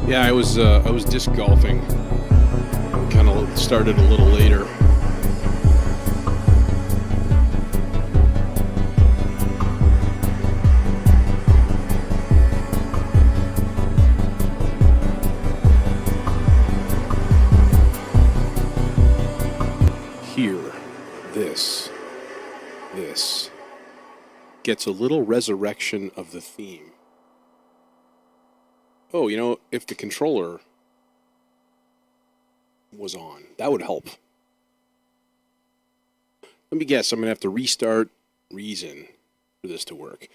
Yeah, I was disc golfing. Kind of started a little later. Here, this gets a little resurrection of the theme. Oh, you know, if the controller was on, that would help. Let me guess, I'm going to have to restart Reason for this to work.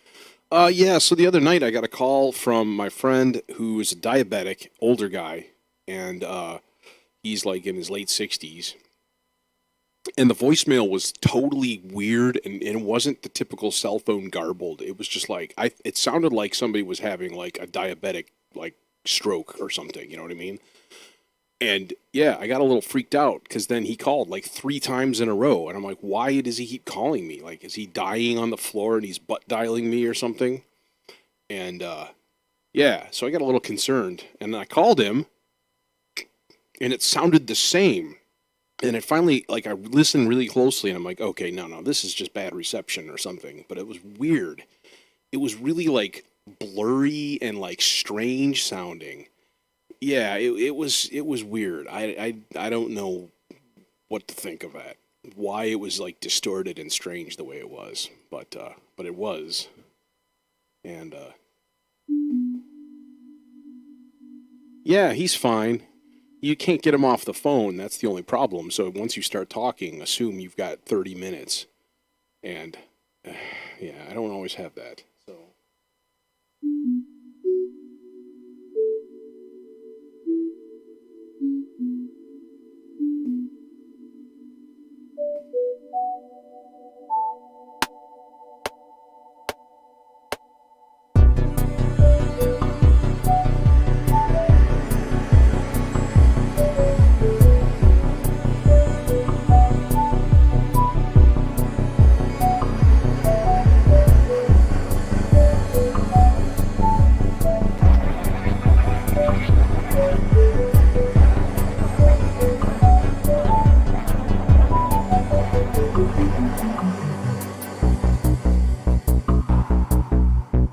Yeah, so the other night I got a call from my friend who is a diabetic, older guy, and he's like in his late 60s. And the voicemail was totally weird, and it wasn't the typical cell phone garbled. It was just like, it sounded like somebody was having like a diabetic like stroke or something, you know what I mean? And yeah, I got a little freaked out because then he called like 3 times in a row, and I'm like, why does he keep calling me? Like, is he dying on the floor and he's butt dialing me or something? And yeah, so I got a little concerned, and I called him, and it sounded the same. And it finally, like, I listened really closely, and I'm like, okay, no, this is just bad reception or something. But it was weird. It was really like blurry and like strange sounding. Yeah, it was weird. I don't know what to think of that. Why it was like distorted and strange the way it was, but it was. And yeah, he's fine. You can't get him off the phone. That's the only problem. So once you start talking, assume you've got 30 minutes. And yeah, I don't always have that. So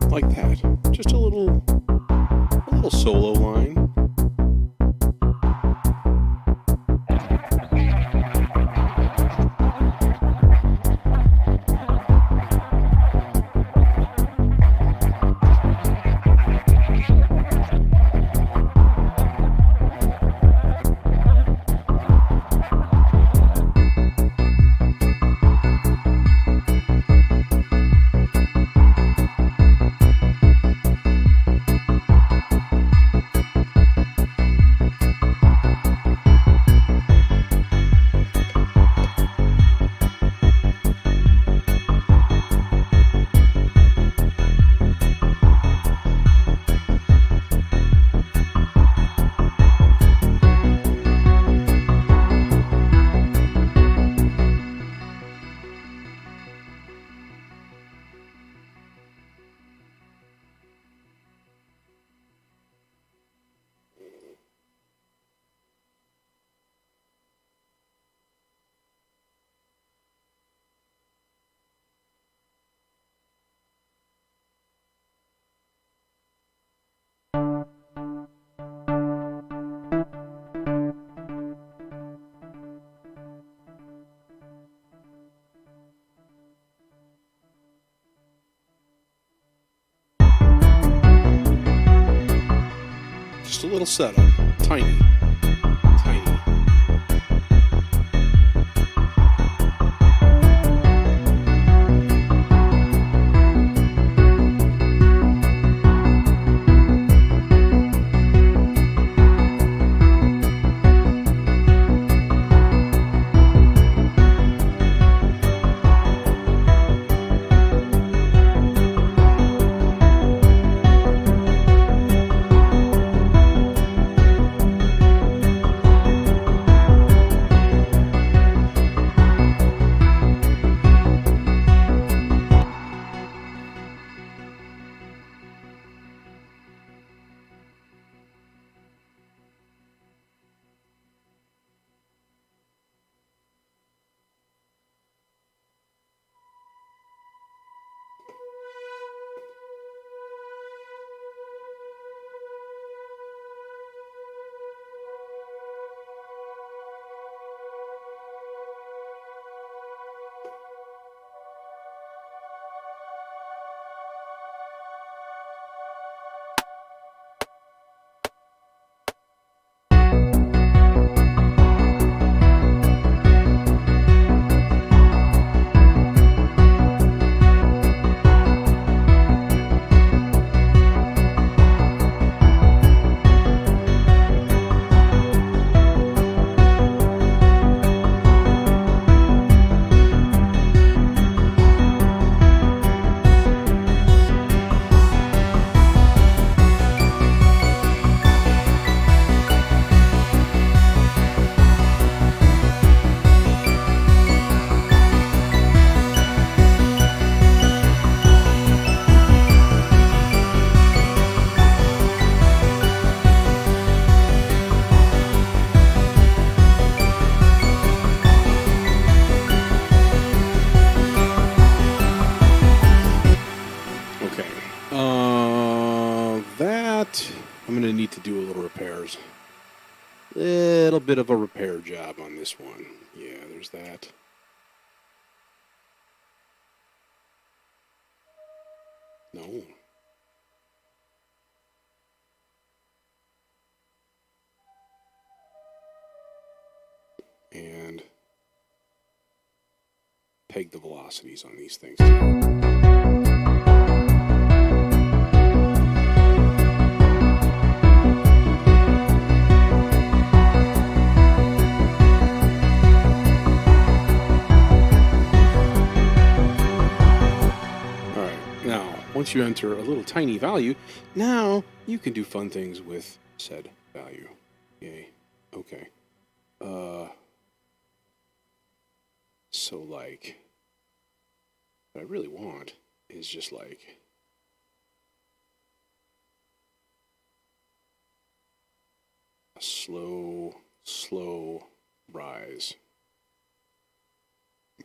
like that. Just a little solo line. Just a little setup. Tiny. Tiny. I'm going to need to do a little repairs. Little bit of a repair job on this one. Yeah, there's that. No. And peg the velocities on these things too. Once you enter a little tiny value, now you can do fun things with said value. Yay. Okay. So like, what I really want is just like a slow rise.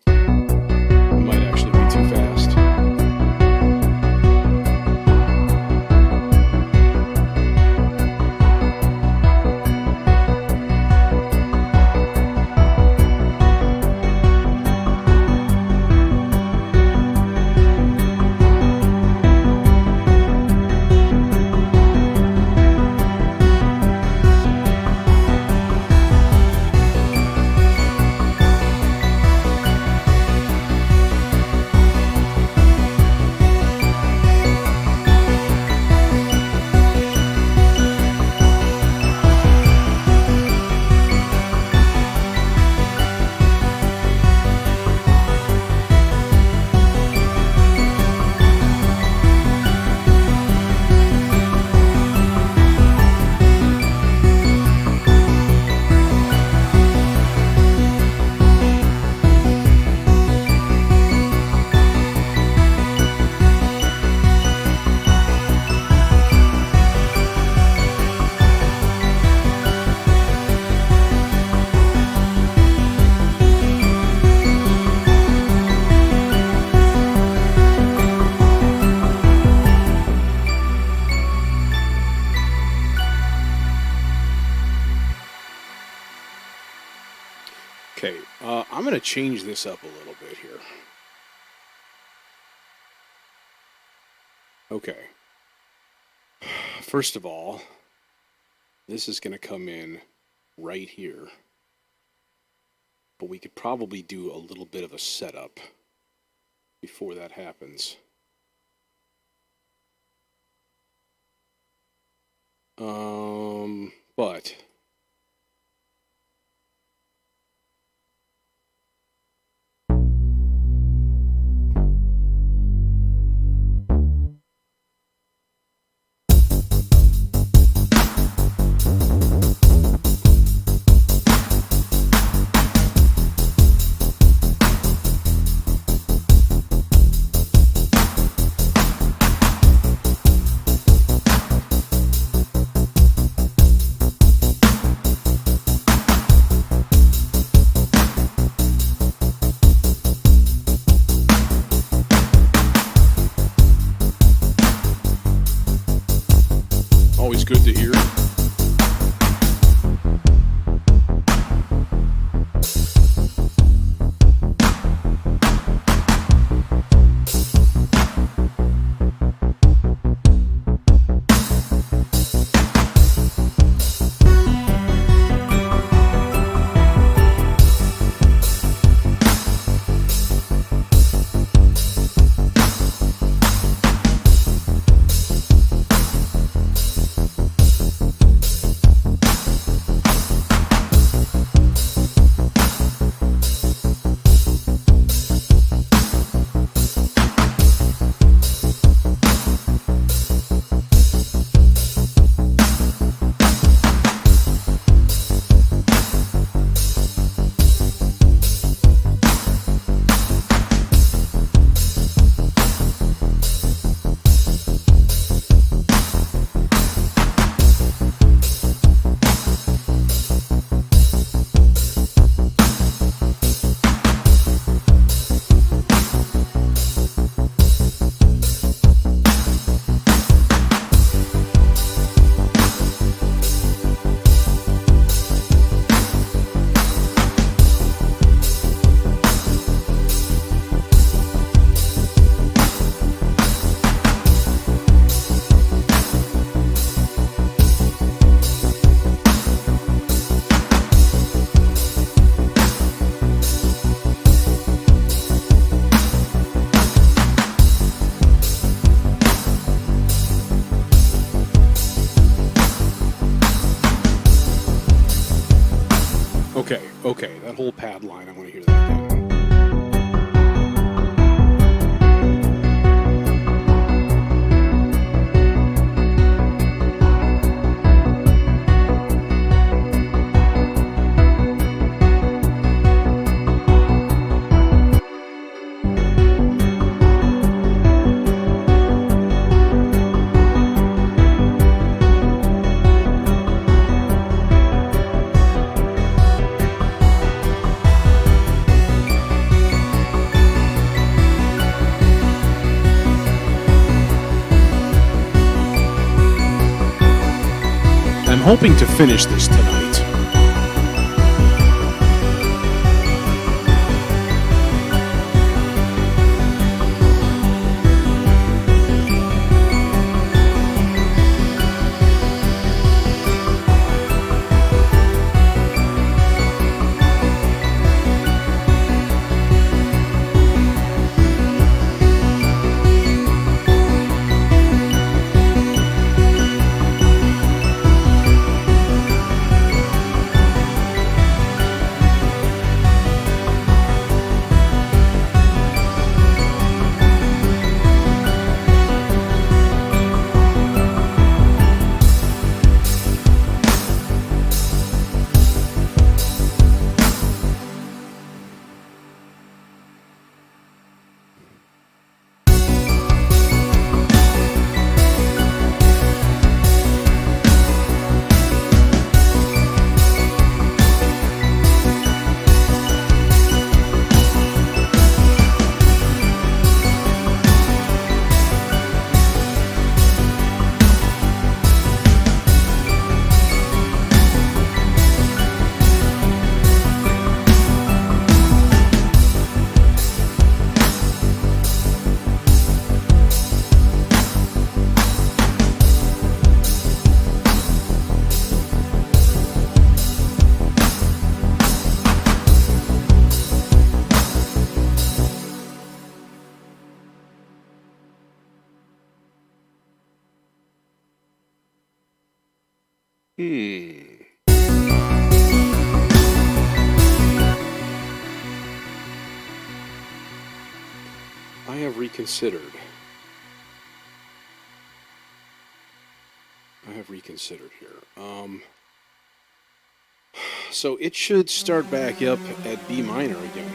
It might actually be too fast. Okay, I'm going to change this up a little bit here. Okay. First of all, This is going to come in right here. But we could probably do a little bit of a setup before that happens. But always good to hear. Okay, that whole pad line, I want to hear that again. I'm hoping to finish this tonight. Hmm. I have reconsidered. here. So it should start back up at B minor again.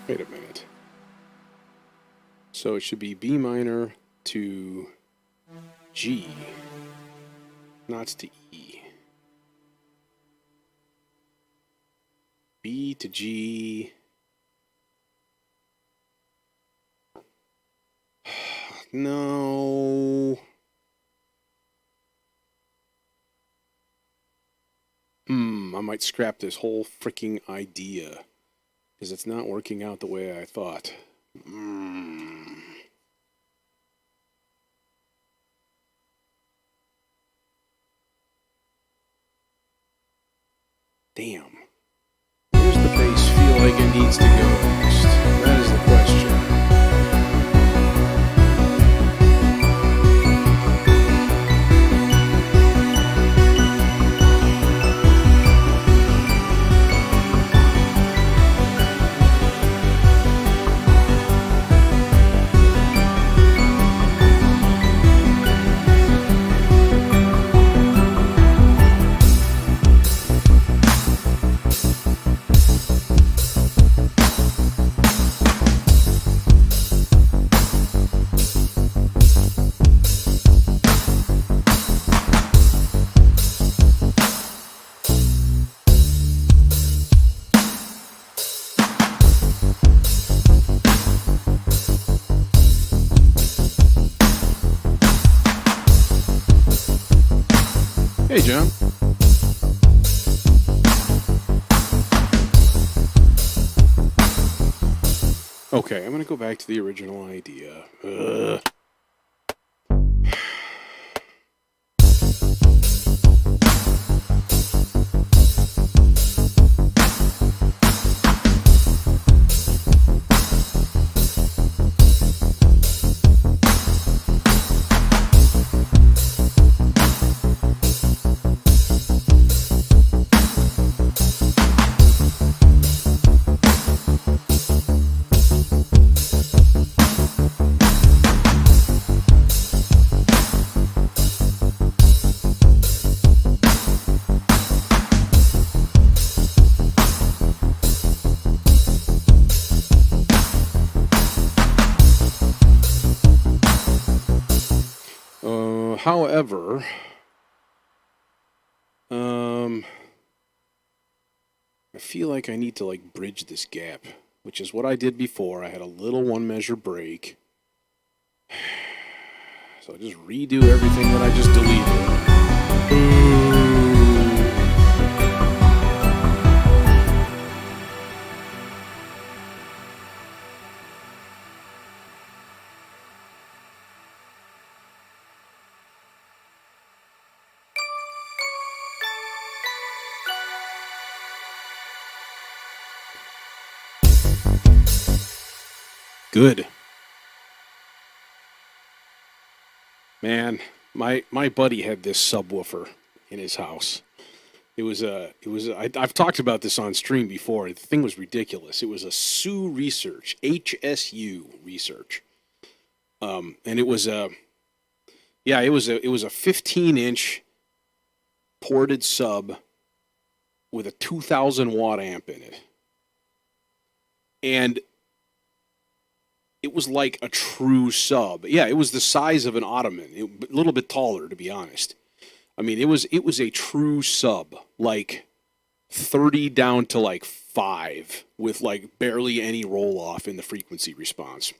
Wait a minute. So it should be B minor to G, not to E. B to G. No. I might scrap this whole freaking idea because it's not working out the way I thought. Damn. Where's the bass feel like it needs to go next? That is the question. Hey, John. Okay, I'm going to go back to the original idea. However, I feel like I need to like bridge this gap, which is what I did before. I had a little one measure break. So I just redo everything that I just deleted. good. Man, my buddy had this subwoofer in his house. I've talked about this on stream before. The thing was ridiculous. It was a HSU research. And it was a 15-inch ported sub with a 2,000 watt amp in it. And it was like a true sub. Yeah, it was the size of an ottoman, a little bit taller, to be honest. I mean, it was a true sub, like 30 down to like 5, with like barely any roll off in the frequency response.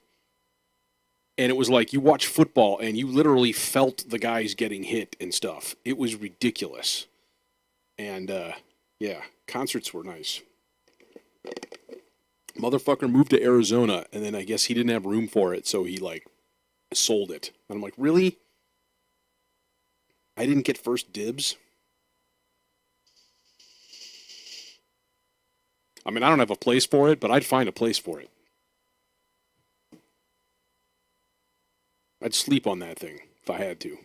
And it was like you watch football and you literally felt the guys getting hit and stuff. It was ridiculous. And yeah, concerts were nice. Motherfucker moved to Arizona, and then I guess he didn't have room for it, so he like sold it. And I'm like, really? I didn't get first dibs? I mean, I don't have a place for it, but I'd find a place for it. I'd sleep on that thing if I had to.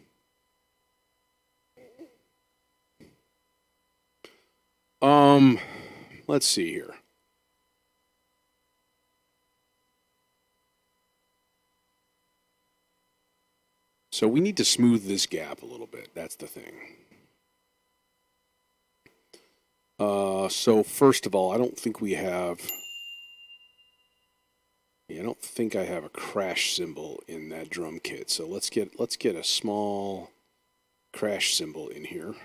Let's see here. So we need to smooth this gap a little bit. That's the thing. So first of all, I don't think we have... I don't think I have a crash cymbal in that drum kit. So let's get a small crash cymbal in here.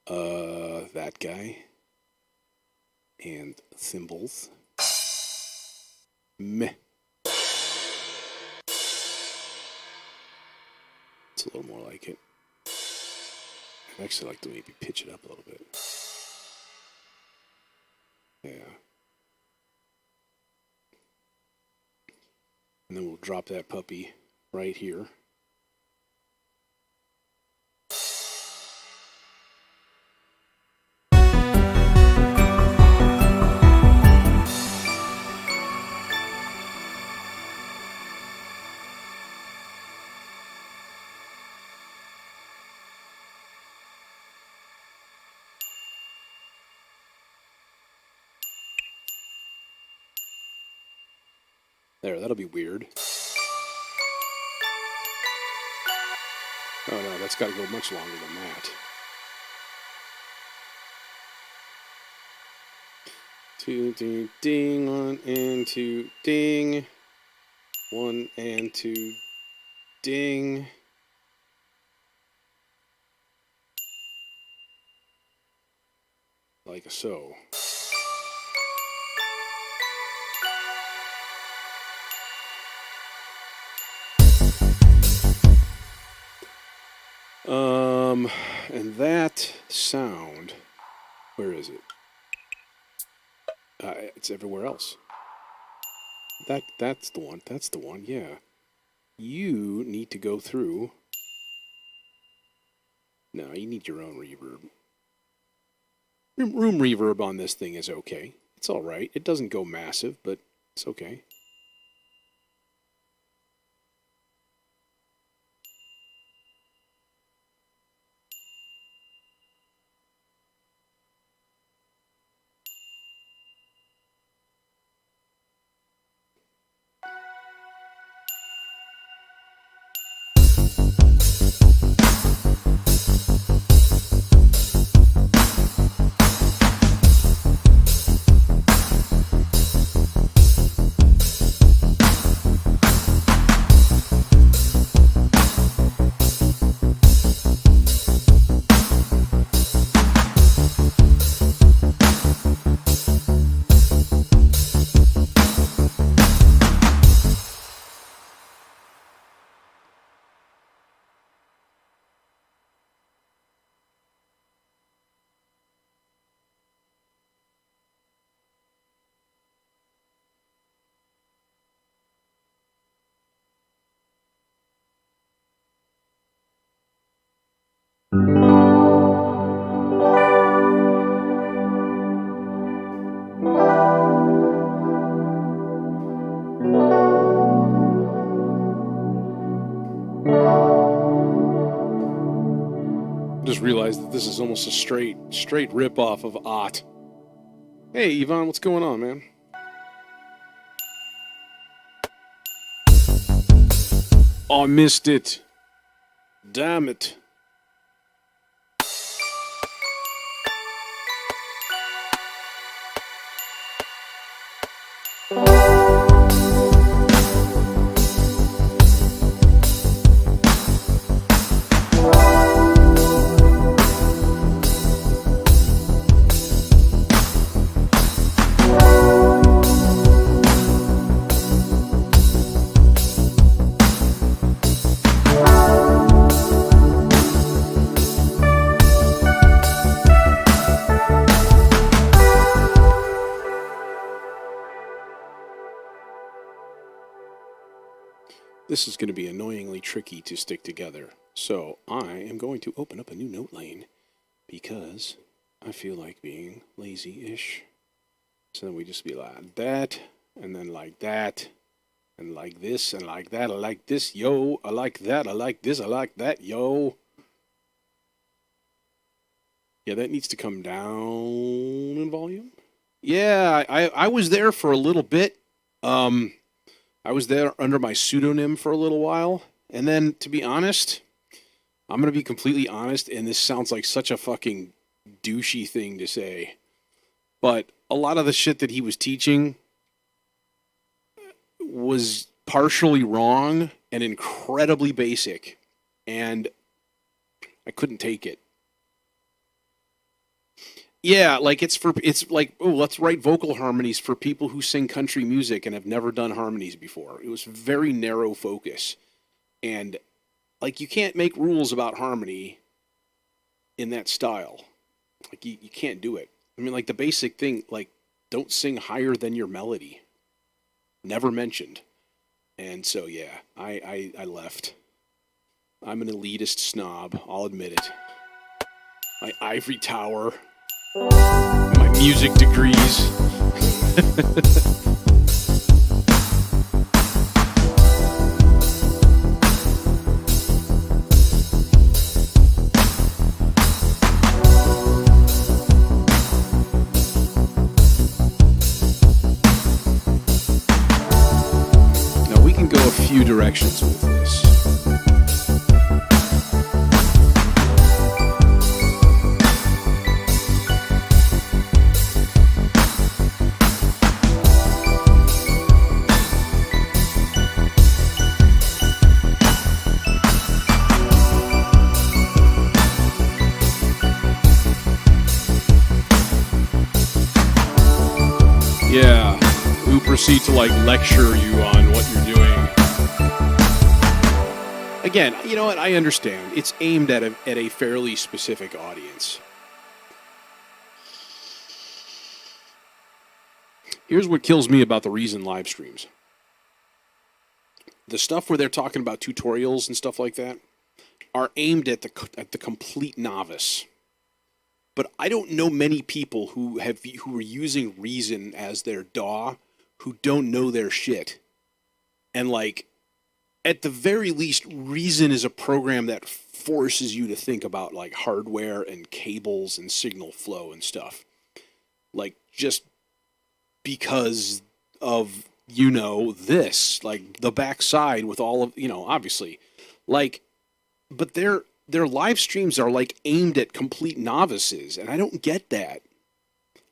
That guy. And cymbals. Meh. It's a little more like it. I'd actually like to maybe pitch it up a little bit. Yeah. And then we'll drop that puppy right here. There, that'll be weird. Oh no, that's got to go much longer than that. 2, ding, ding, 1 and 2, ding. 1 and 2, ding. Like so. And that sound, where is it? It's everywhere else. That's the one. That's the one. Yeah. You need to go through. No, you need your own reverb. Room reverb on this thing is okay. It's all right. It doesn't go massive, but it's okay. realized that this is almost a straight rip-off of Ott. Hey, Yvonne, what's going on, man? Oh, I missed it. Damn it. This is going to be annoyingly tricky to stick together. So I am going to open up a new note lane because I feel like being lazy-ish. So then we just be like that, and then like that, and like this, and like that. I like this, yo. I like that. I like this. I like that, yo. Yeah, that needs to come down in volume. Yeah, I was there for a little bit. I was there under my pseudonym for a little while, and then, to be honest, I'm going to be completely honest, and this sounds like such a fucking douchey thing to say, but a lot of the shit that he was teaching was partially wrong and incredibly basic, and I couldn't take it. Yeah, like it's like, oh, let's write vocal harmonies for people who sing country music and have never done harmonies before. It was very narrow focus. And like you can't make rules about harmony in that style. Like you can't do it. I mean, like the basic thing, like don't sing higher than your melody. Never mentioned. And so yeah, I left. I'm an elitist snob, I'll admit it. My ivory tower. My music degrees. Now we can go a few directions with this. Yeah, who proceed to like lecture you on what you're doing. Again, you know what? I understand. It's aimed at a fairly specific audience. Here's what kills me about the Reason live streams. The stuff where they're talking about tutorials and stuff like that are aimed at the complete novice. But I don't know many people who are using Reason as their DAW who don't know their shit. And like, at the very least, Reason is a program that forces you to think about like hardware and cables and signal flow and stuff. Like just because of, you know, this, like the backside with all of, you know, obviously. Like, but their live streams are like aimed at complete novices, and I don't get that.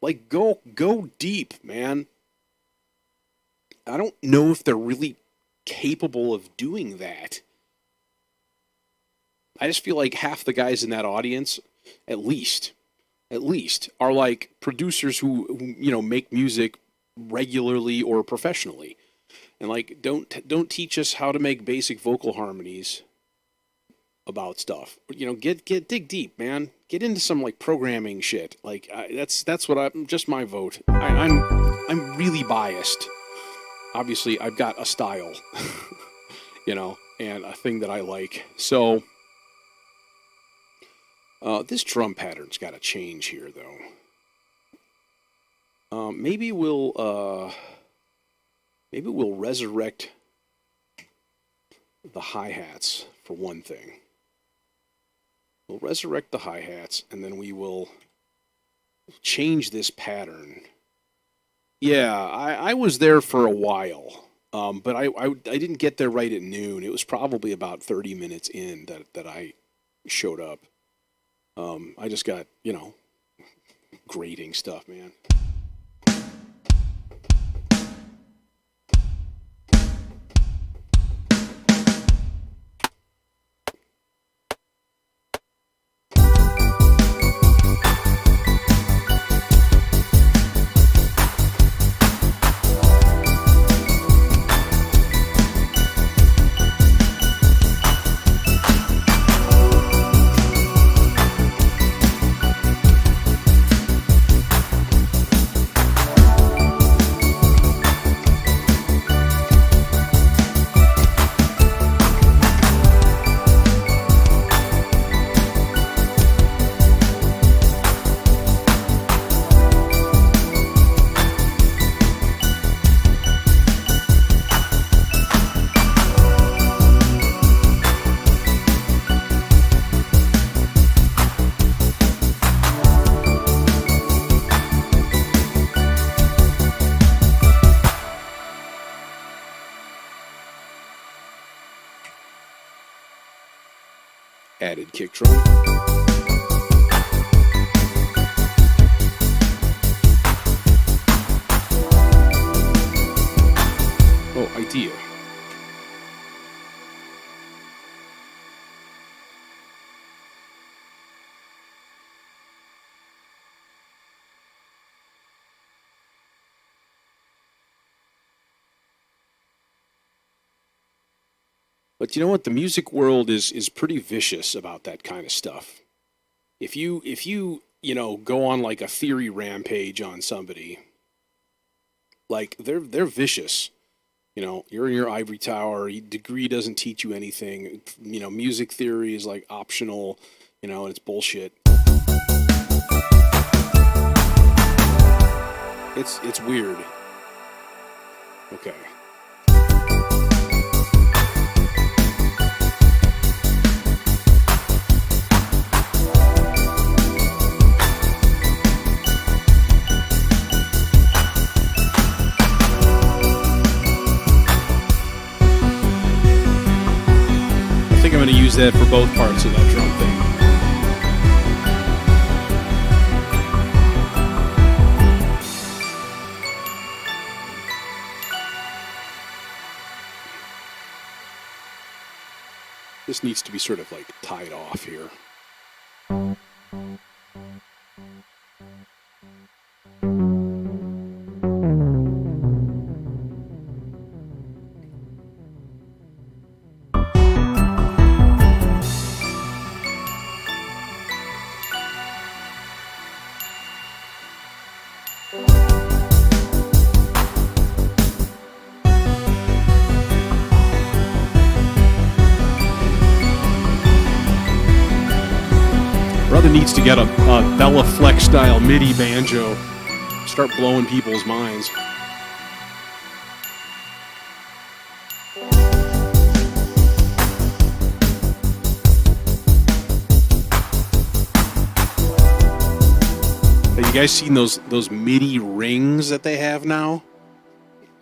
Like, go deep, man. I don't know if they're really capable of doing that. I just feel like half the guys in that audience, at least, are like producers who you know make music regularly or professionally, and like don't teach us how to make basic vocal harmonies about stuff. You know, dig deep, man. Get into some like programming shit. Like that's what I'm just my vote. I'm really biased. Obviously, I've got a style, you know, and a thing that I like. So this drum pattern's got to change here, though. Maybe we'll resurrect the hi-hats for one thing. We'll resurrect the hi-hats, and then we will change this pattern. Yeah, I was there for a while, but I didn't get there right at noon. It was probably about 30 minutes in that I showed up. I just got, grating stuff, man. Added kick drum. Oh, idea. But you know what? The music world is pretty vicious about that kind of stuff. If you go on like a theory rampage on somebody, like they're vicious. You're in your ivory tower. Your degree doesn't teach you anything. Music theory is like optional. And it's bullshit. It's weird. Okay. I'm going to use that for both parts of that drum thing. This needs to be sort of like tied off here. Brother needs to get a Bella Flex style MIDI banjo. Start blowing people's minds. Have you guys seen those MIDI rings that they have now?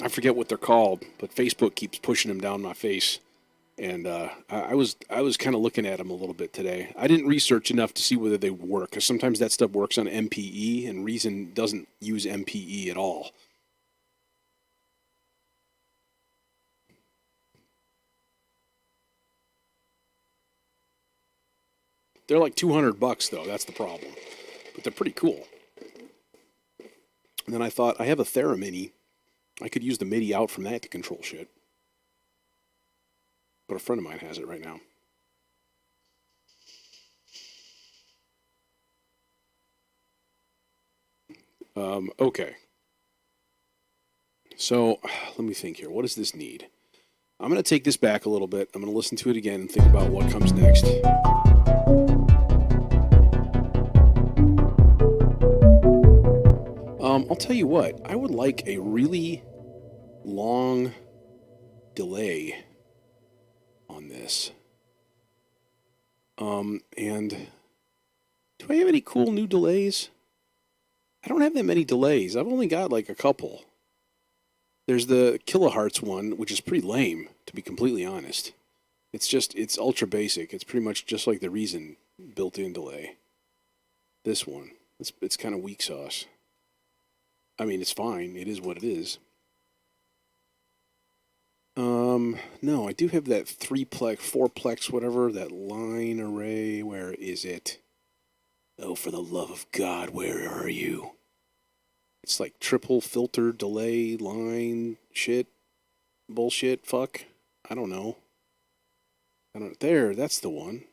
I forget what they're called, but Facebook keeps pushing them down my face. And I was kind of looking at them a little bit today. I didn't research enough to see whether they work, because sometimes that stuff works on MPE, and Reason doesn't use MPE at all. They're like $200 though. That's the problem, but they're pretty cool. And then I thought, I have a Theramini. I could use the MIDI out from that to control shit. But a friend of mine has it right now. Okay. So, let me think here. What does this need? I'm going to take this back a little bit. I'm going to listen to it again and think about what comes next. I'll tell you what. I would like a really long delay on this. And Do I have any cool new delays? I don't have that many delays. I've only got like a couple. There's the kilohertz one, which is pretty lame, to be completely honest. It's ultra basic. It's pretty much just like the Reason built-in delay. This one, it's kind of weak sauce. I mean, it's fine. It is what it is. No, I do have that 3-plex, 4-plex, whatever, that line array. Where is it? Oh, for the love of God, where are you? It's like triple filter delay line shit. Bullshit, fuck. I don't know. There, that's the one.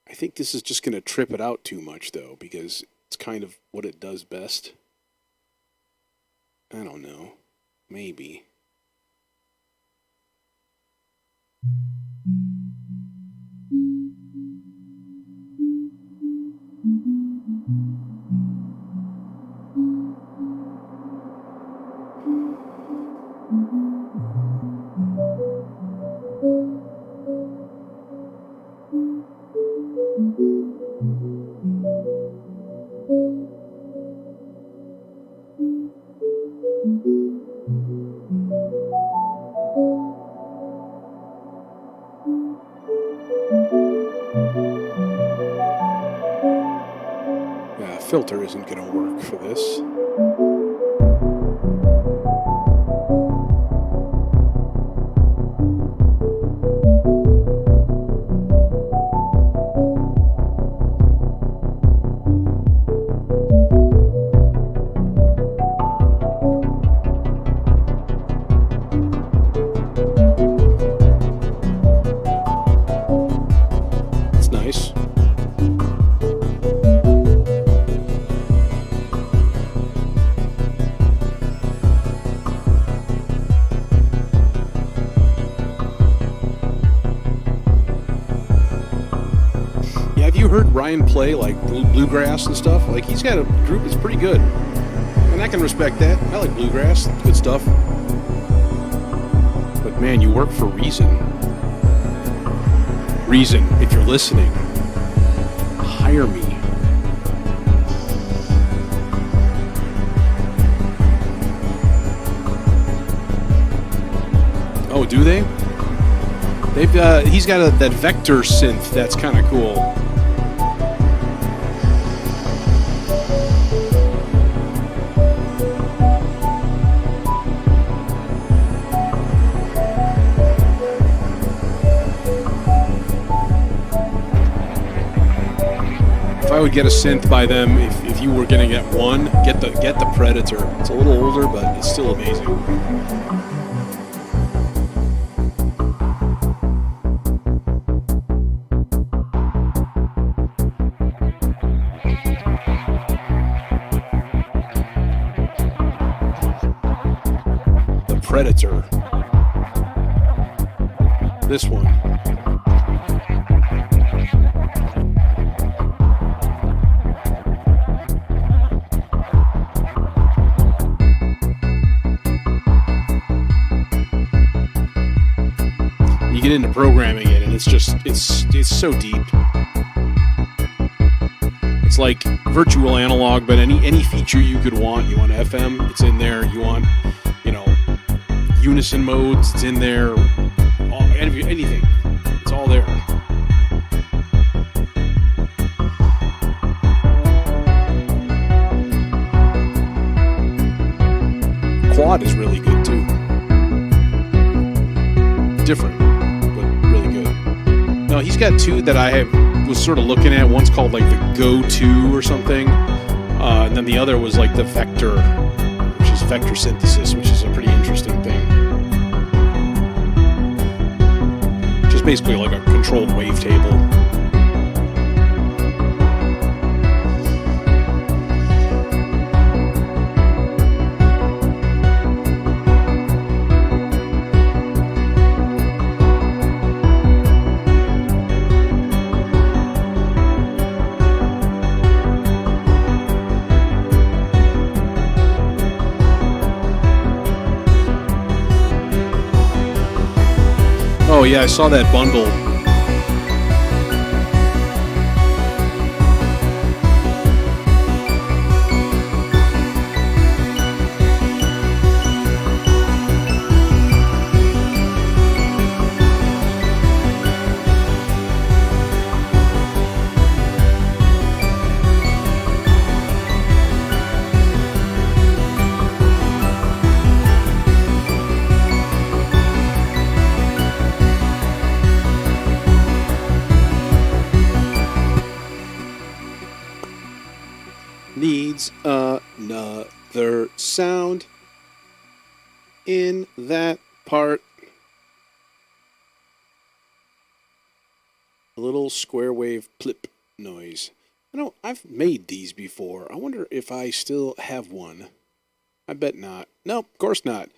I think this is just going to trip it out too much, though, because it's kind of what it does best. I don't know. Maybe. Filter isn't going to work for this. It's nice. Heard Ryan play like bluegrass and stuff. Like, he's got a group that's pretty good, and I can respect that. I like bluegrass, good stuff. But man, you work for Reason. Reason, if you're listening, hire me. Oh, do they? He's got that vector synth that's kind of cool. I would get a synth by them. If you were going to get one, get the Predator. It's a little older, but it's still amazing. The Predator. This one. Get into programming it, and it's so deep. It's like virtual analog, but any feature you could want. You want FM, it's in there. You want, unison modes, it's in there. Anything, it's all there. Quad is really good too. Different. No, he's got two that I was sort of looking at. One's called like the Go-To or something, and then the other was like the Vector, which is vector synthesis, which is a pretty interesting thing. Just basically like a controlled wavetable. Oh yeah, I saw that bundle. adds another sound in that part. A little square wave plip noise. I've made these before. I wonder if I still have one. I bet not. No, of course not.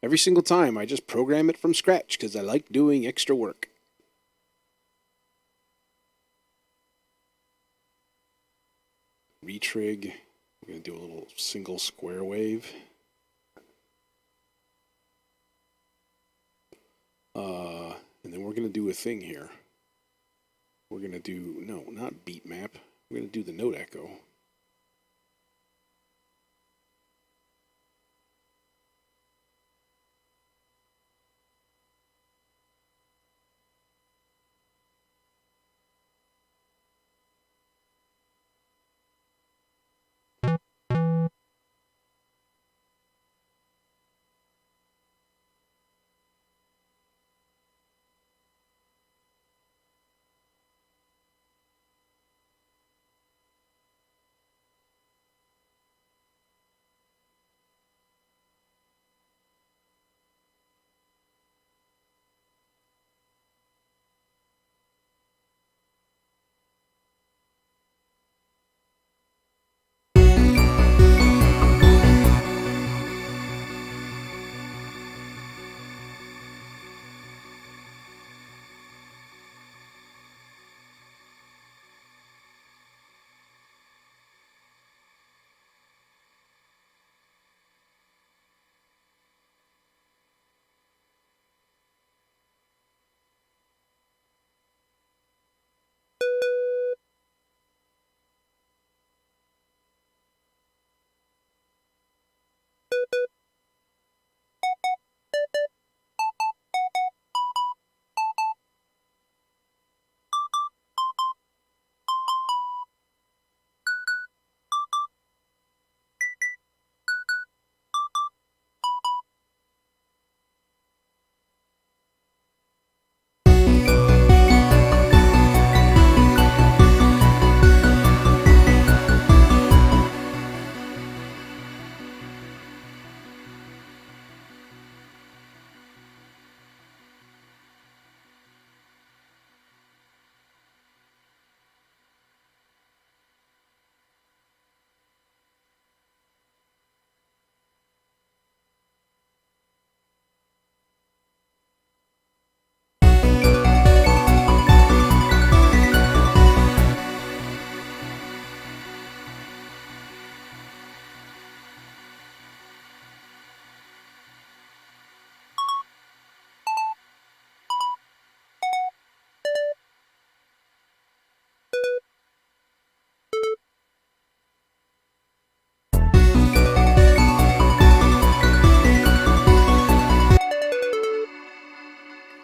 Every single time I just program it from scratch because I like doing extra work. Retrig. I'm going to do a little single square wave. And then we're going to do a thing here. We're going to do, no, not beat map. We're going to do the note echo.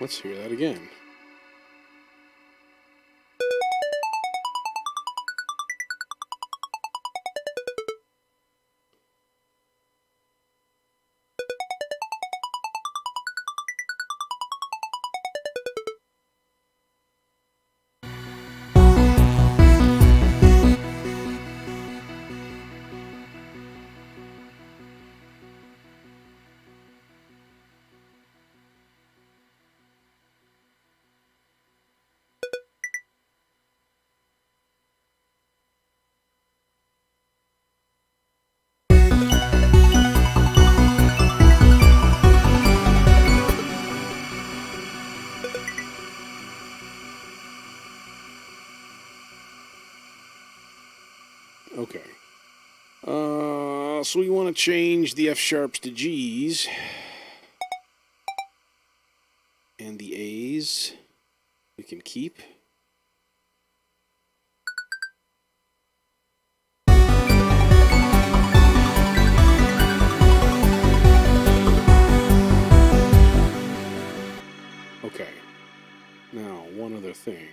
Let's hear that again. Okay. So we want to change the F sharps to G's. And the A's we can keep. Okay. Now, one other thing.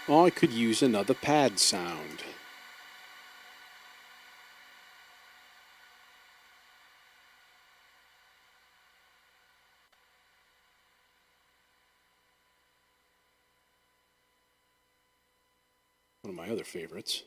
Oh, I could use another pad sound. One of my other favorites.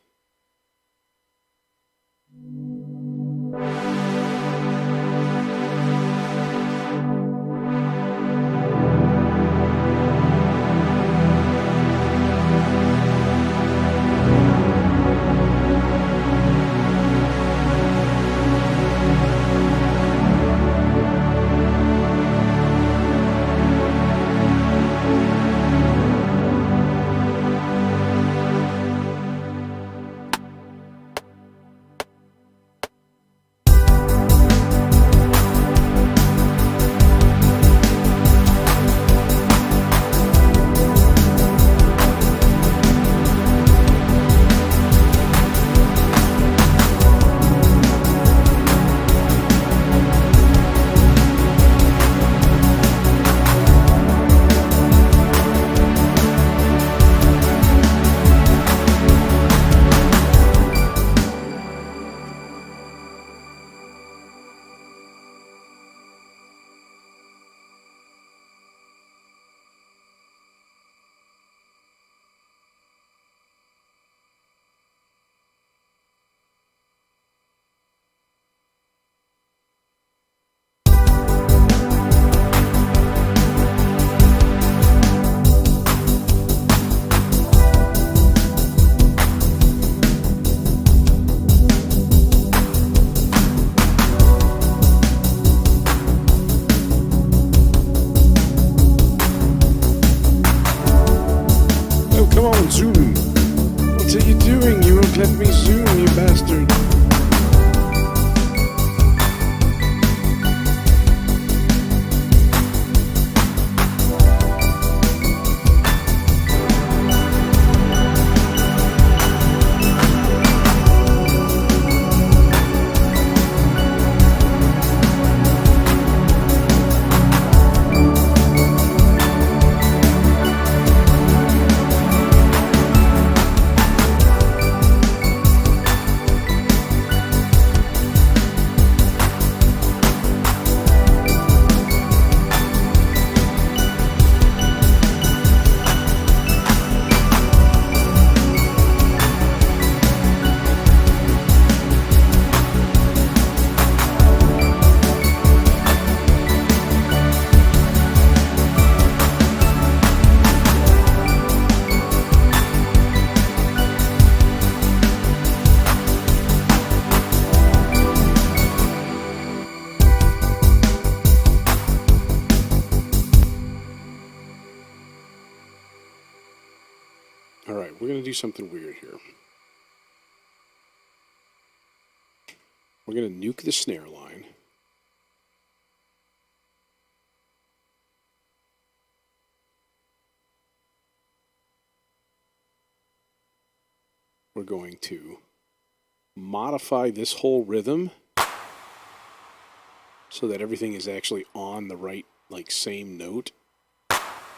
Come on, zoom. What are you doing? You won't let me zoom, you bastard. All right, we're going to do something weird here. We're going to nuke the snare line. We're going to modify this whole rhythm so that everything is actually on the right, like, same note.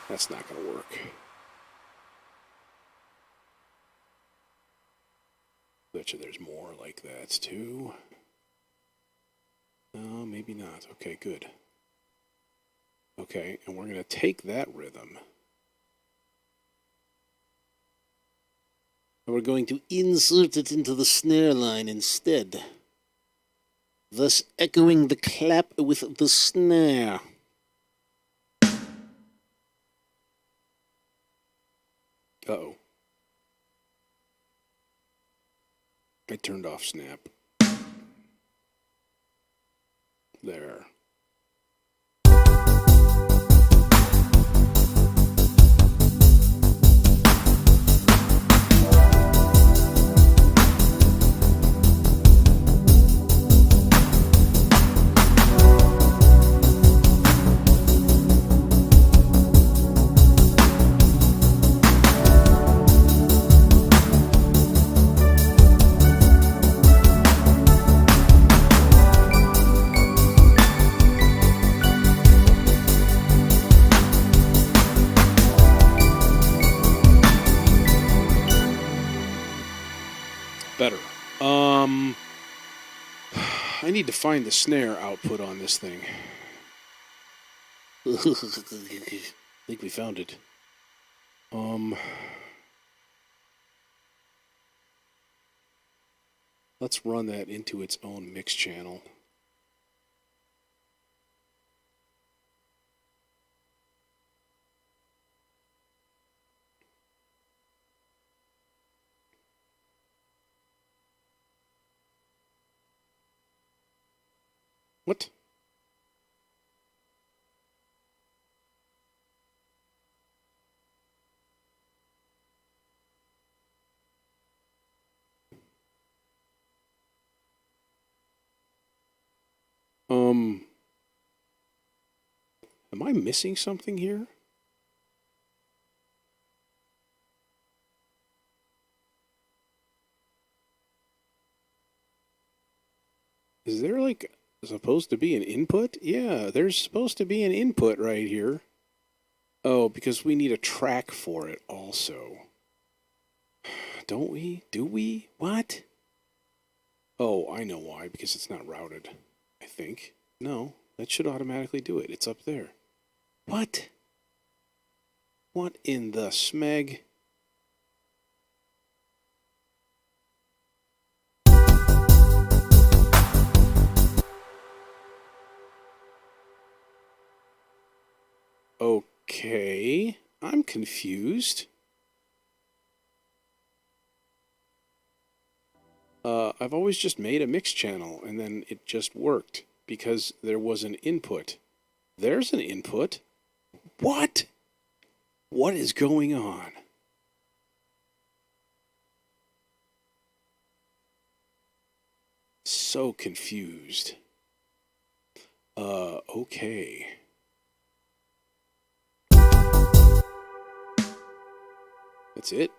That's not going to work. Bet you there's more like that too. No, maybe not. Okay, good. Okay, and we're going to take that rhythm. And we're going to insert it into the snare line instead, thus echoing the clap with the snare. Uh-oh. I turned off snap. There. Better. I need to find the snare output on this thing. I think we found it. Let's run that into its own mix channel. What? Am I missing something here? Is there like supposed to be an input? Yeah, there's supposed to be an input right here. Oh, because we need a track for it also. Don't we? Do we? What? Oh, I know why. Because it's not routed, I think. No, that should automatically do it. It's up there. What? What in the smeg? Okay, I'm confused. I've always just made a mix channel and then it just worked because there was an input. There's an input. What? What is going on? So confused. Okay. That's it?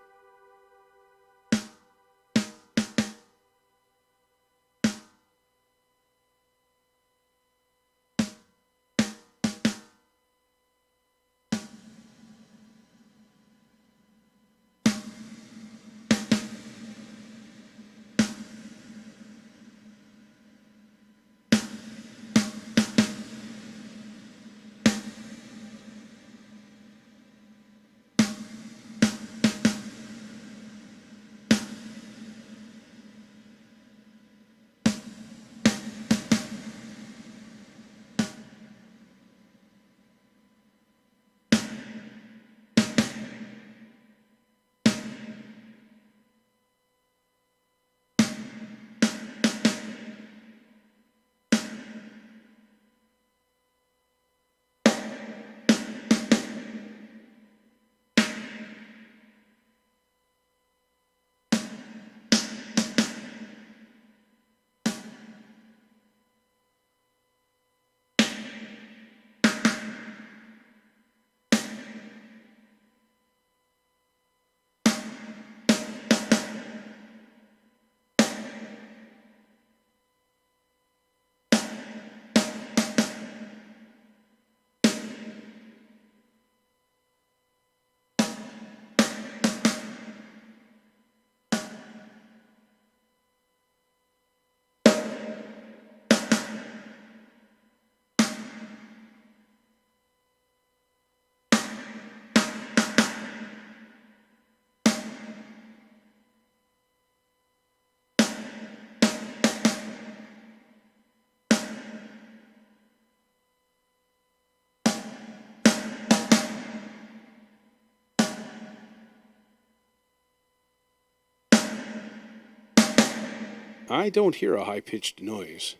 I don't hear a high-pitched noise.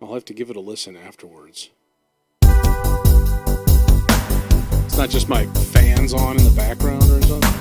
I'll have to give it a listen afterwards. It's not just my fans on in the background or something?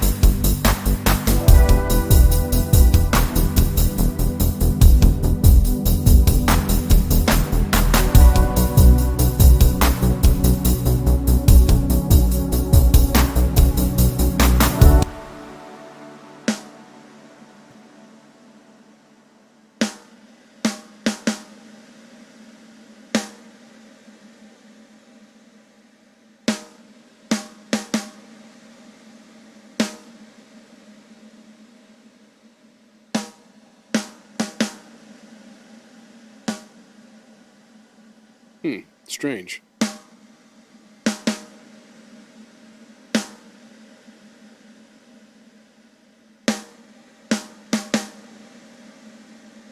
Strange.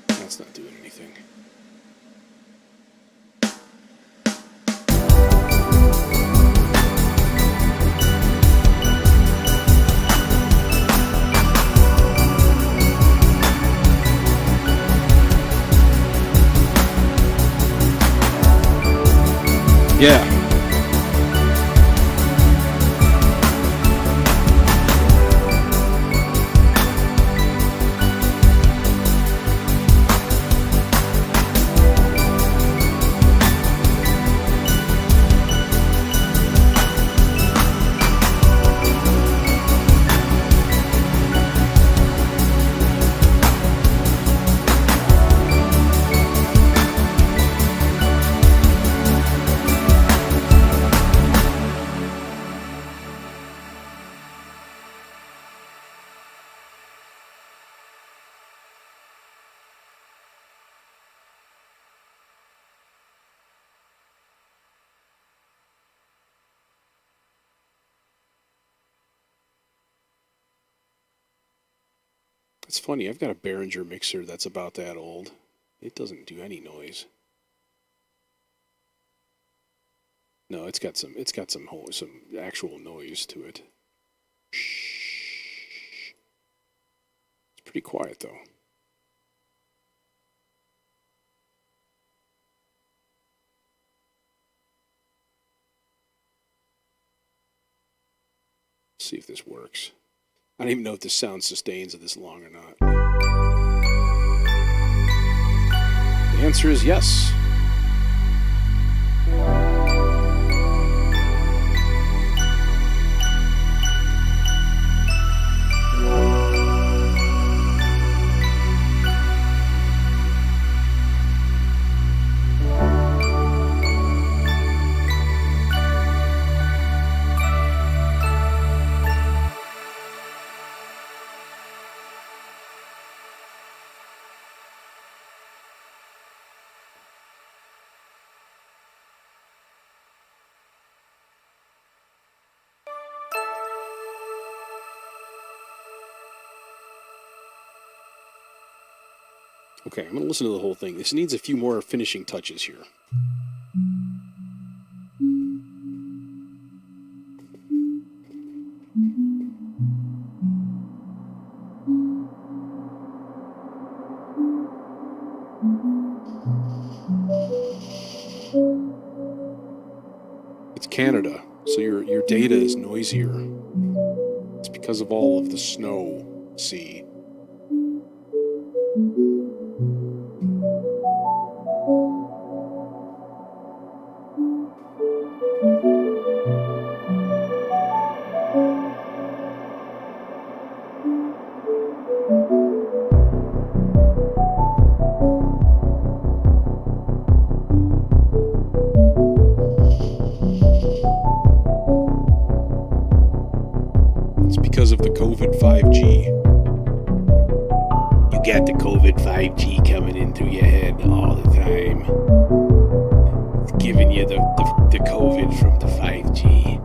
That's not doing anything. Yeah. It's funny, I've got a Behringer mixer that's about that old. It doesn't do any noise. No, it's got some actual noise to it. Shh. It's pretty quiet though. Let's see if this works. I don't even know if this sound sustains this long or not. The answer is yes. Okay, I'm going to listen to the whole thing. This needs a few more finishing touches here. It's Canada, so your data is noisier. It's because of all of the snow, see. Because of the COVID 5G. You got the COVID 5G coming in through your head all the time. It's giving you the COVID from the 5G.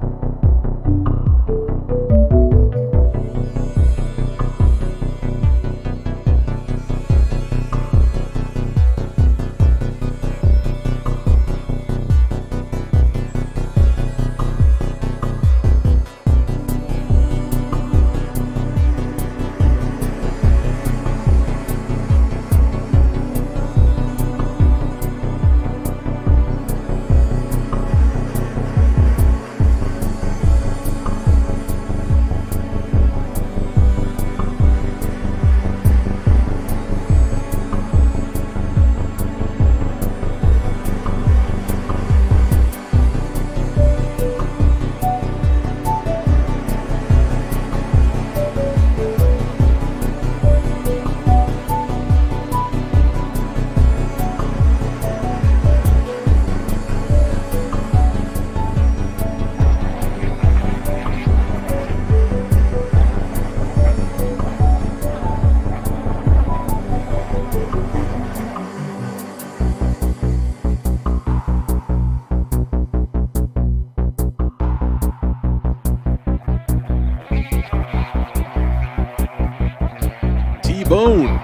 bone.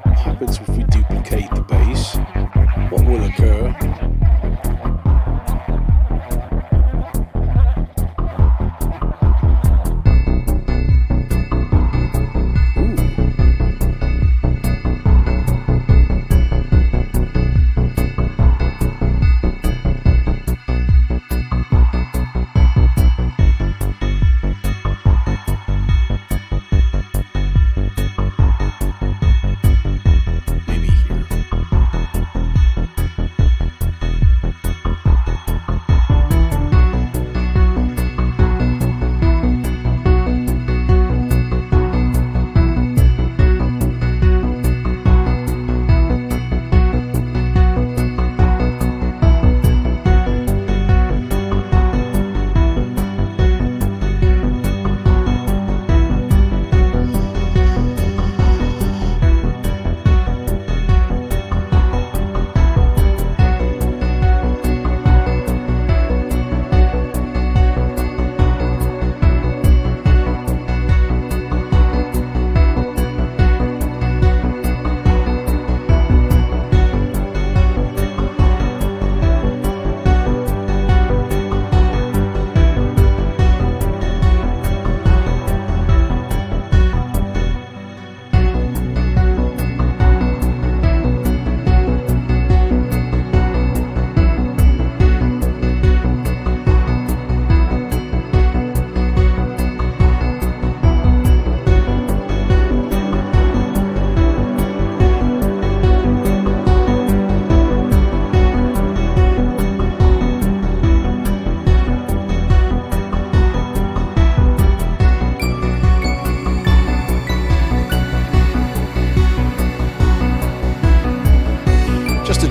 What happens if we duplicate the bass? What will occur?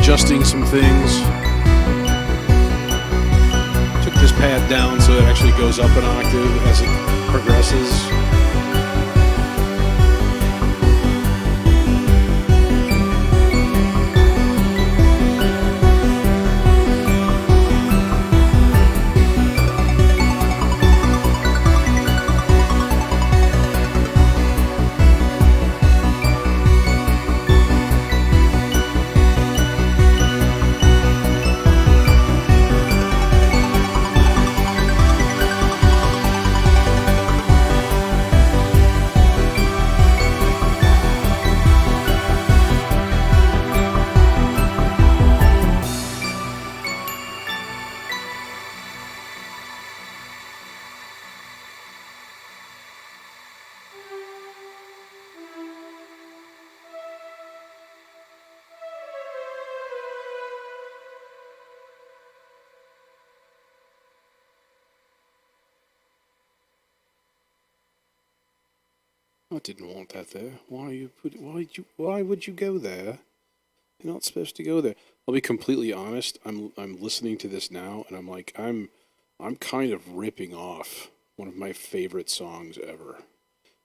Adjusting some things. Took this pad down so it actually goes up an octave as it progresses. I didn't want that there. Why would you go there? You're not supposed to go there. I'll be completely honest. I'm listening to this now, and I'm like, I'm kind of ripping off one of my favorite songs ever,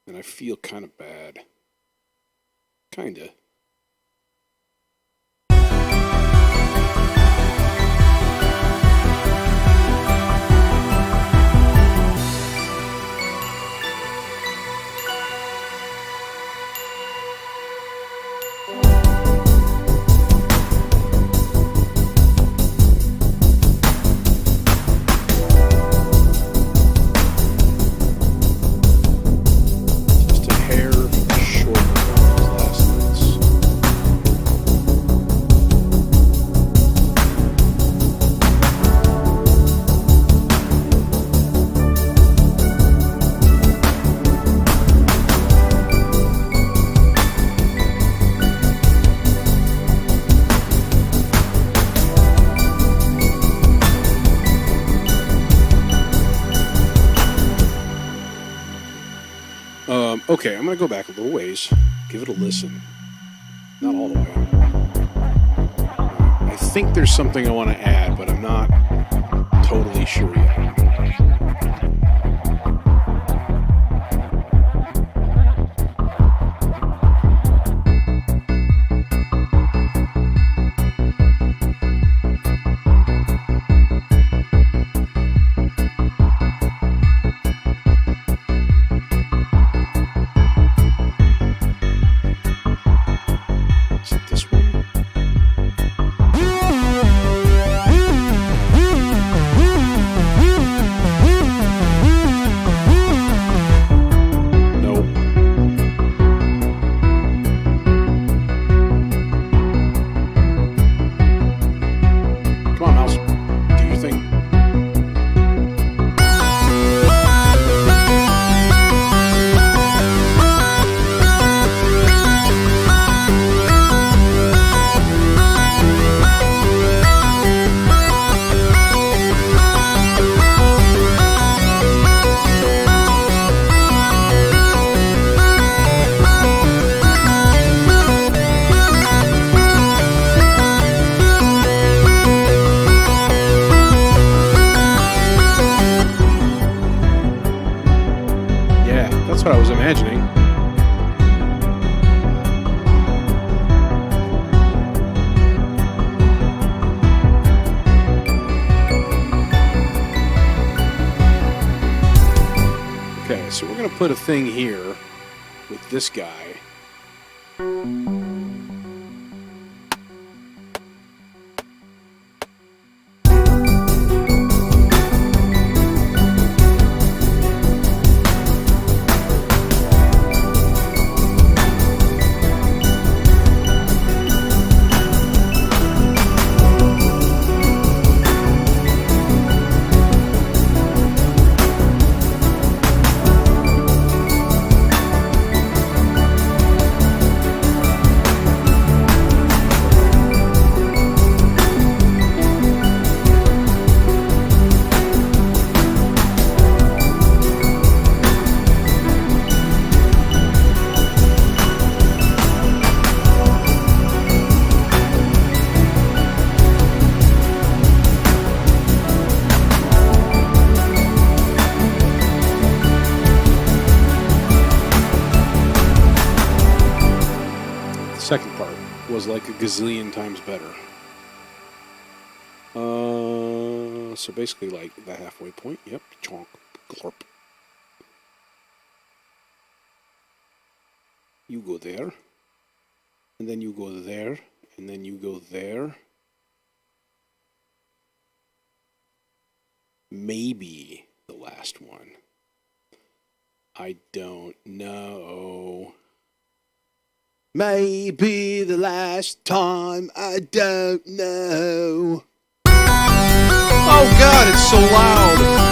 and I feel kind of bad. Kinda. Okay, I'm going to go back a little ways, give it a listen. Not all the way. I think there's something I want to add, but I'm not totally sure yet. to put a thing here with this guy. Second part was like a gazillion times better. So basically like the halfway point. Yep. Chonk. Glorp. You go there. And then you go there. And then you go there. Maybe the last one. I don't know. Maybe the last time, I don't know. Oh God, it's so loud.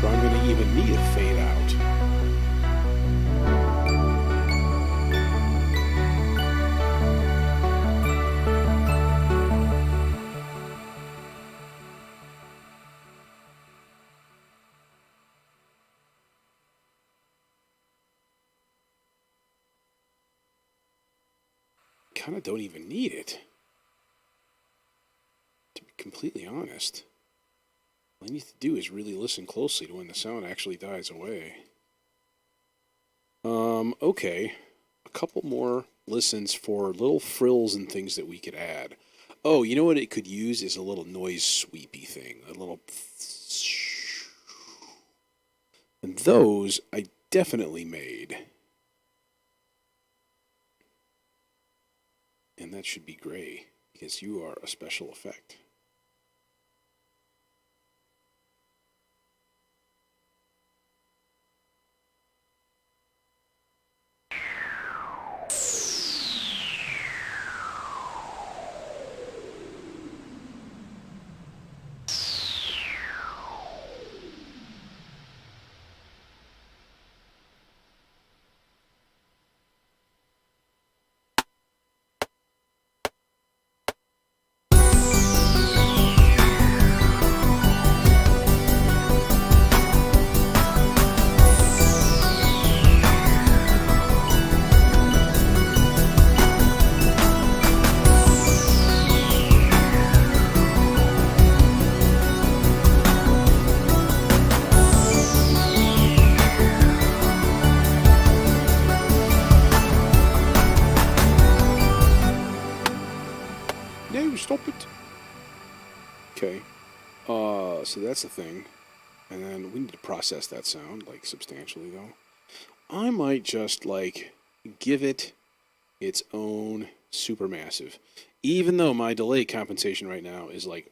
I'm going to even need a fade out. Kind of don't even need it, to be completely honest. All I need to do is really listen closely to when the sound actually dies away. Okay. A couple more listens for little frills and things that we could add. Oh, you know what it could use is a little noise sweepy thing. A little... And those I definitely made. And that should be gray, because you are a special effect. Stop it. Okay. So that's the thing. And then we need to process that sound, like, substantially, though. I might just, like, give it its own supermassive. Even though my delay compensation right now is, like,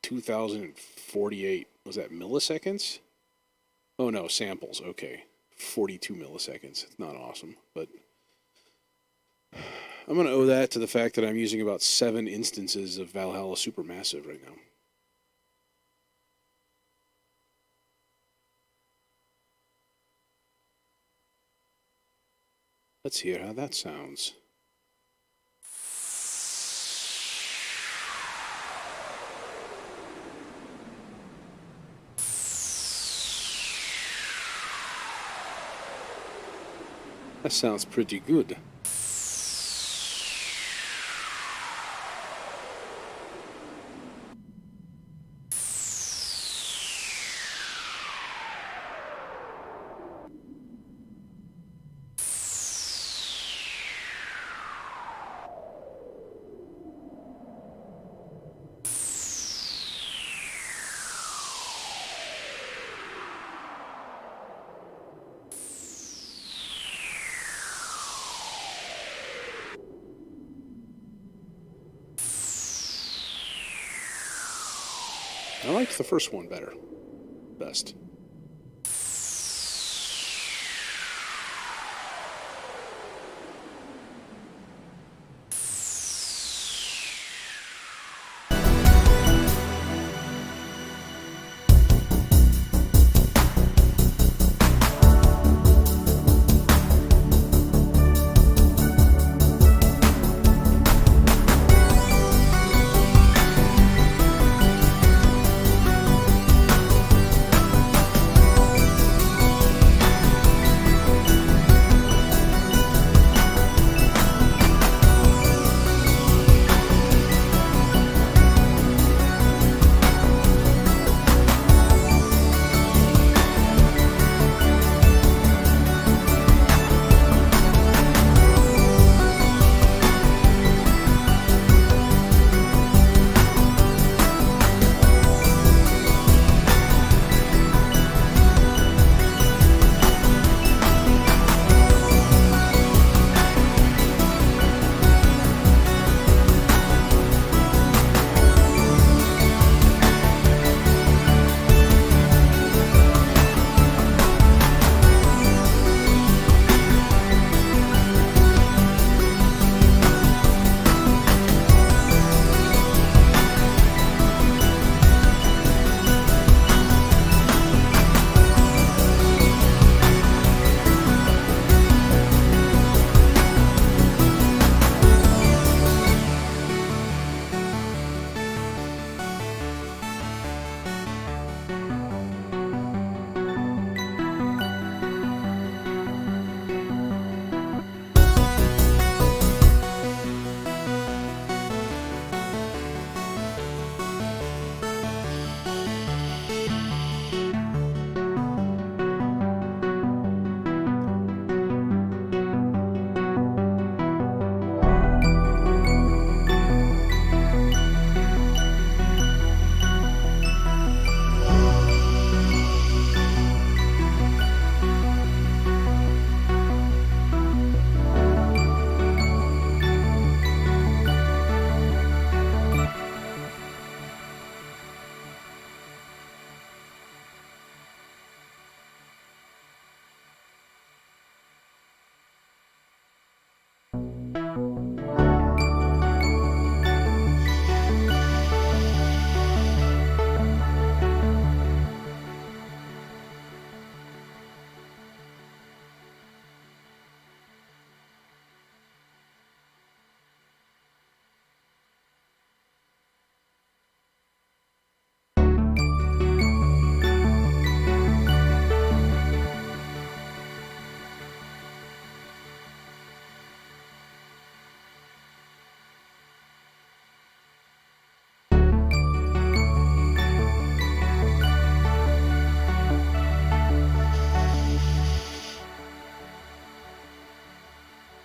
2,048, was that milliseconds? Oh, no, samples, okay. 42 milliseconds. It's not awesome, but I'm going to owe that to the fact that I'm using about 7 instances of Valhalla Supermassive right now. Let's hear how that sounds. That sounds pretty good. I liked the first one better. Best.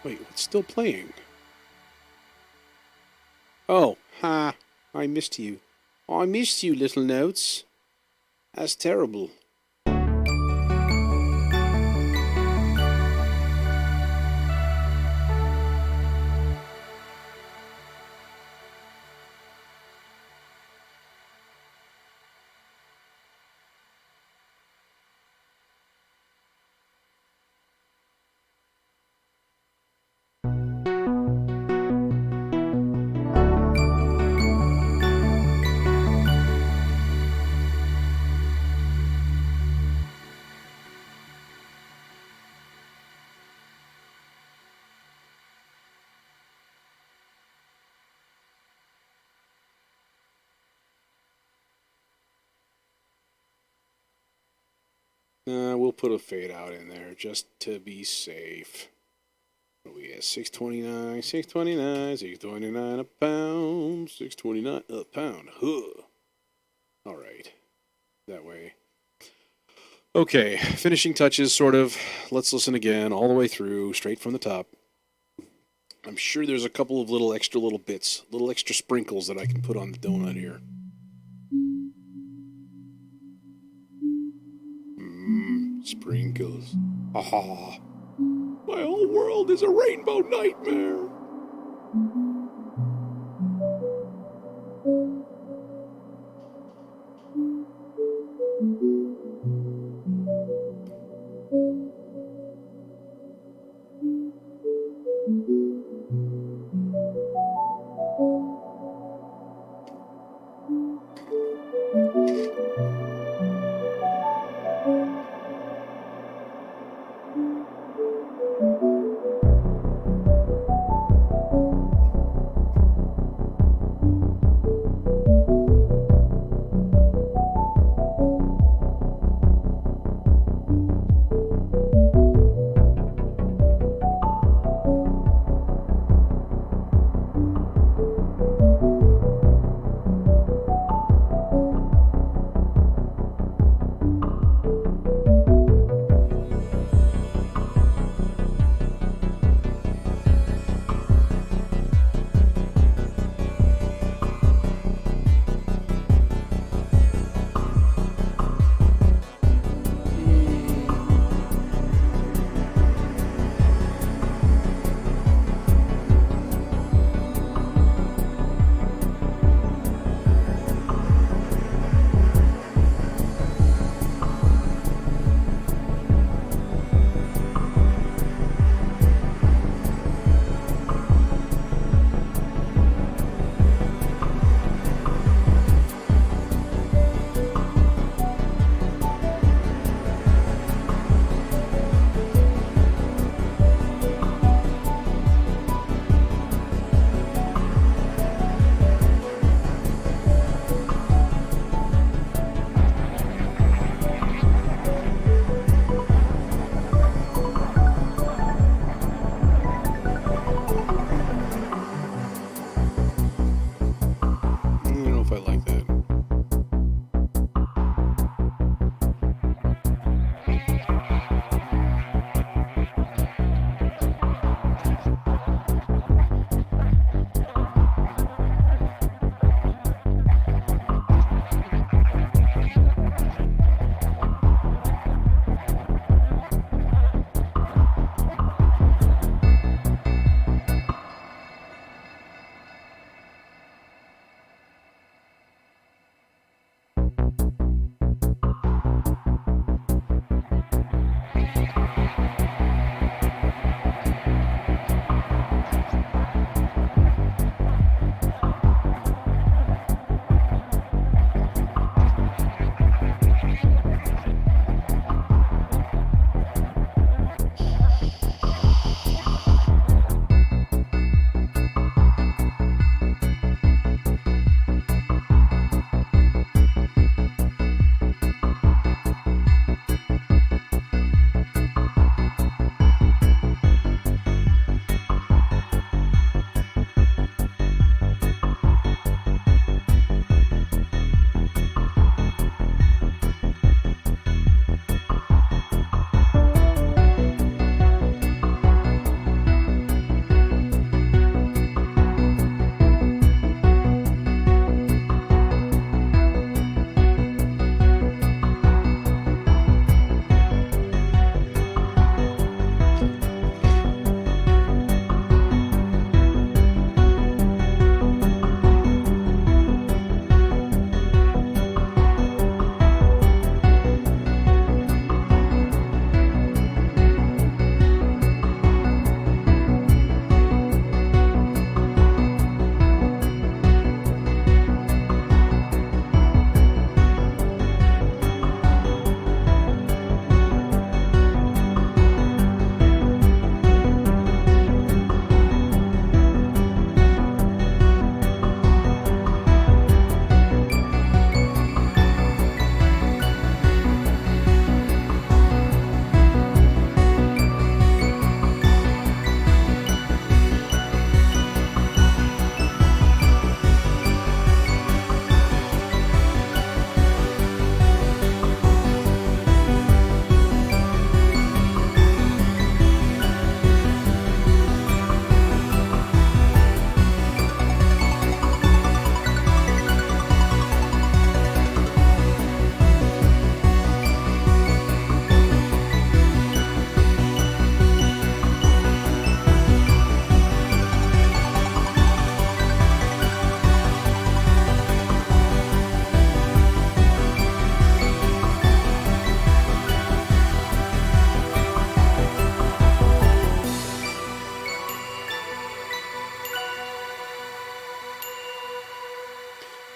Wait, what's still playing? Oh, Ha, I missed you. I missed you, little notes. That's terrible. We'll put a fade out in there just to be safe. What are we at? 629, 629, 629 a pound, 629 a pound. Huh. All right. That way. Okay, finishing touches, sort of. Let's listen again, all the way through, straight from the top. I'm sure there's a couple of little extra little bits, little extra sprinkles that I can put on the donut here. Sprinkles. Ah, my whole world is a rainbow nightmare.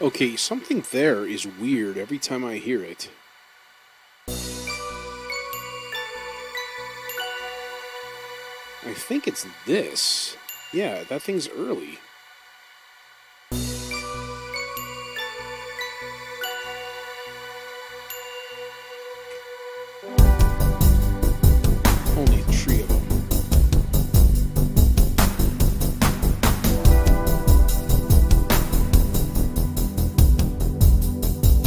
Okay, something there is weird every time I hear it. I think it's this. Yeah, that thing's early. Only three of them.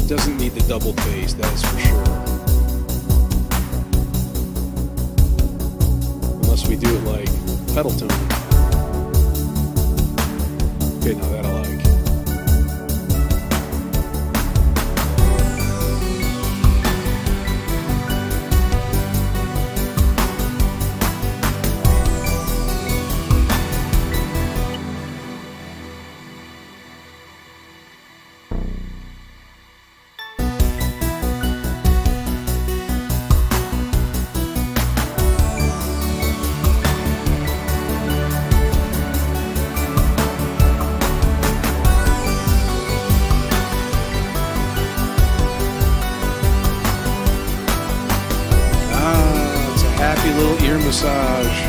Doesn't need the double bass, that is for sure. Unless we do it like pedal tone. Okay, now that I like. Happy little ear massage.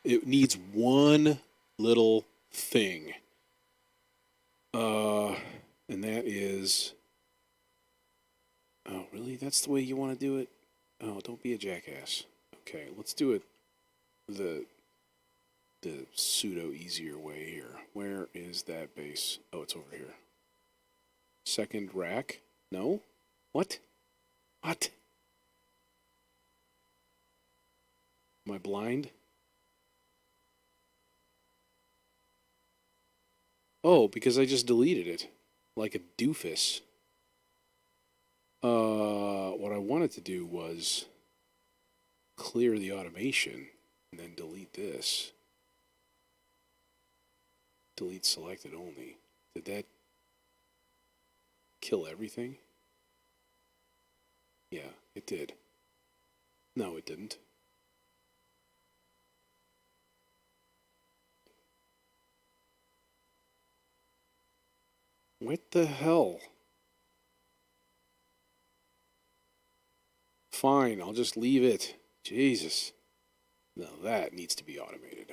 It needs one little thing. And that is... Oh, really? That's the way you want to do it? Oh, don't be a jackass. Okay, let's do it the pseudo easier way here. Where is that bass? Oh, it's over here. Second rack? No? What? What? Am I blind? Oh, because I just deleted it. Like a doofus. What I wanted to do was clear the automation and then delete this. Delete selected only. Did that kill everything? Yeah, it did. No, it didn't. What the hell? Fine, I'll just leave it. Jesus. Now that needs to be automated.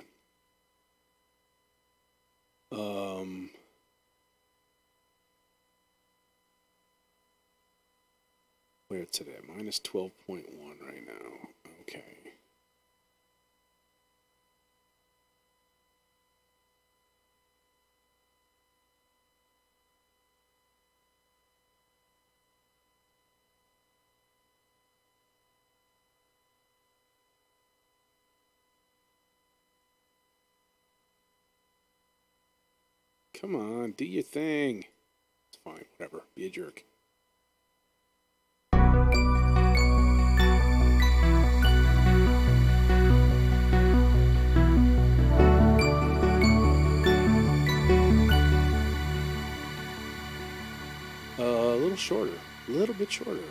Where's it at? Minus 12.1 right now. Okay. Come on, do your thing. It's fine, whatever. Be a jerk. A little shorter. A little bit shorter.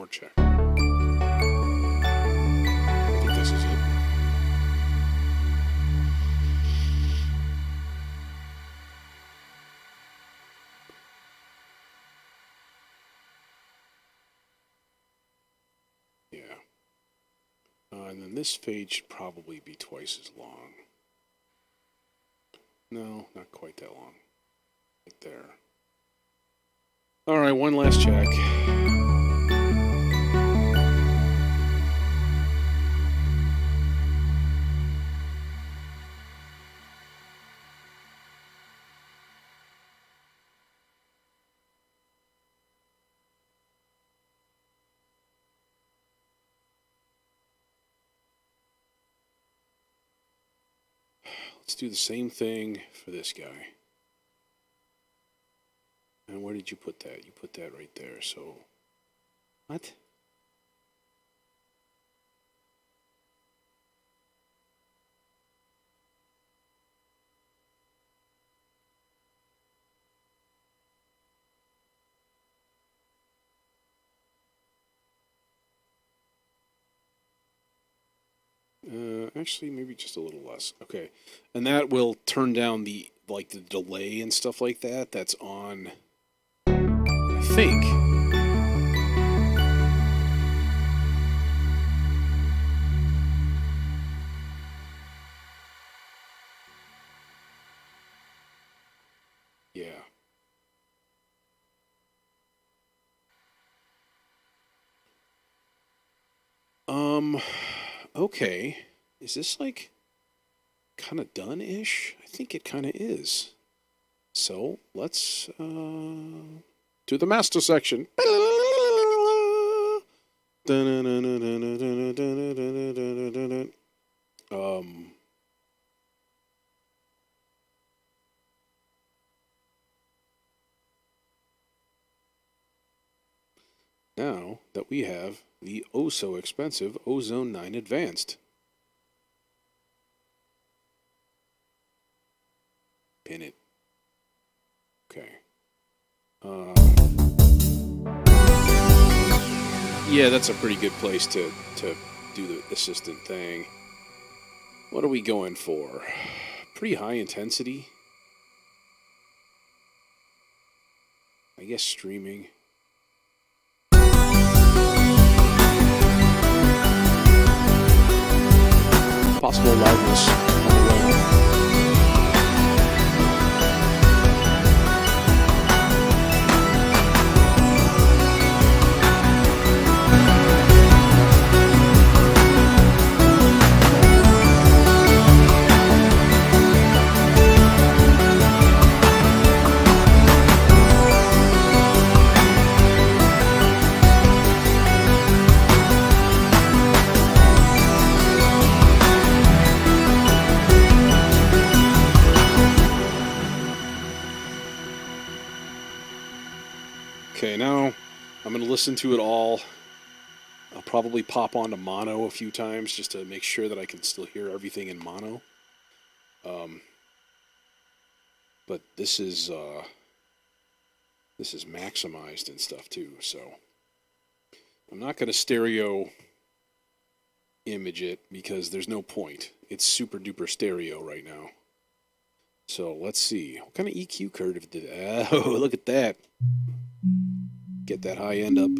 more check. I think this is it. Yeah. And then this fade should probably be twice as long. No, not quite that long. Right there. All right, one last check. Let's do the same thing for this guy. And where did you put that? You put that right there, so... What? Actually, maybe just a little less. Okay. And that will turn down the, like, the delay and stuff like that. That's on, I think. Yeah. Okay. Is this like kind of done-ish? I think it kind of is. So let's do the master section. Now that we have the oh so expensive Ozone 9 Advanced. Pin it. Okay. Yeah, that's a pretty good place to do the assistant thing. What are we going for? Pretty high intensity. I guess streaming. Possible loudness on the way. Okay, now I'm going to listen to it all. I'll probably pop onto mono a few times just to make sure that I can still hear everything in mono. But this is maximized and stuff too, so I'm not going to stereo image it because there's no point. It's super duper stereo right now. So let's see. What kind of EQ curve did it? Oh, look at that. Get that high end up.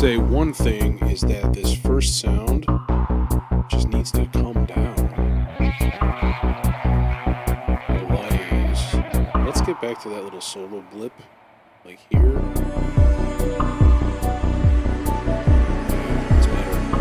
say one thing is that this first sound just needs to come down. Delays. Let's get back to that little solo blip, like here. It's better.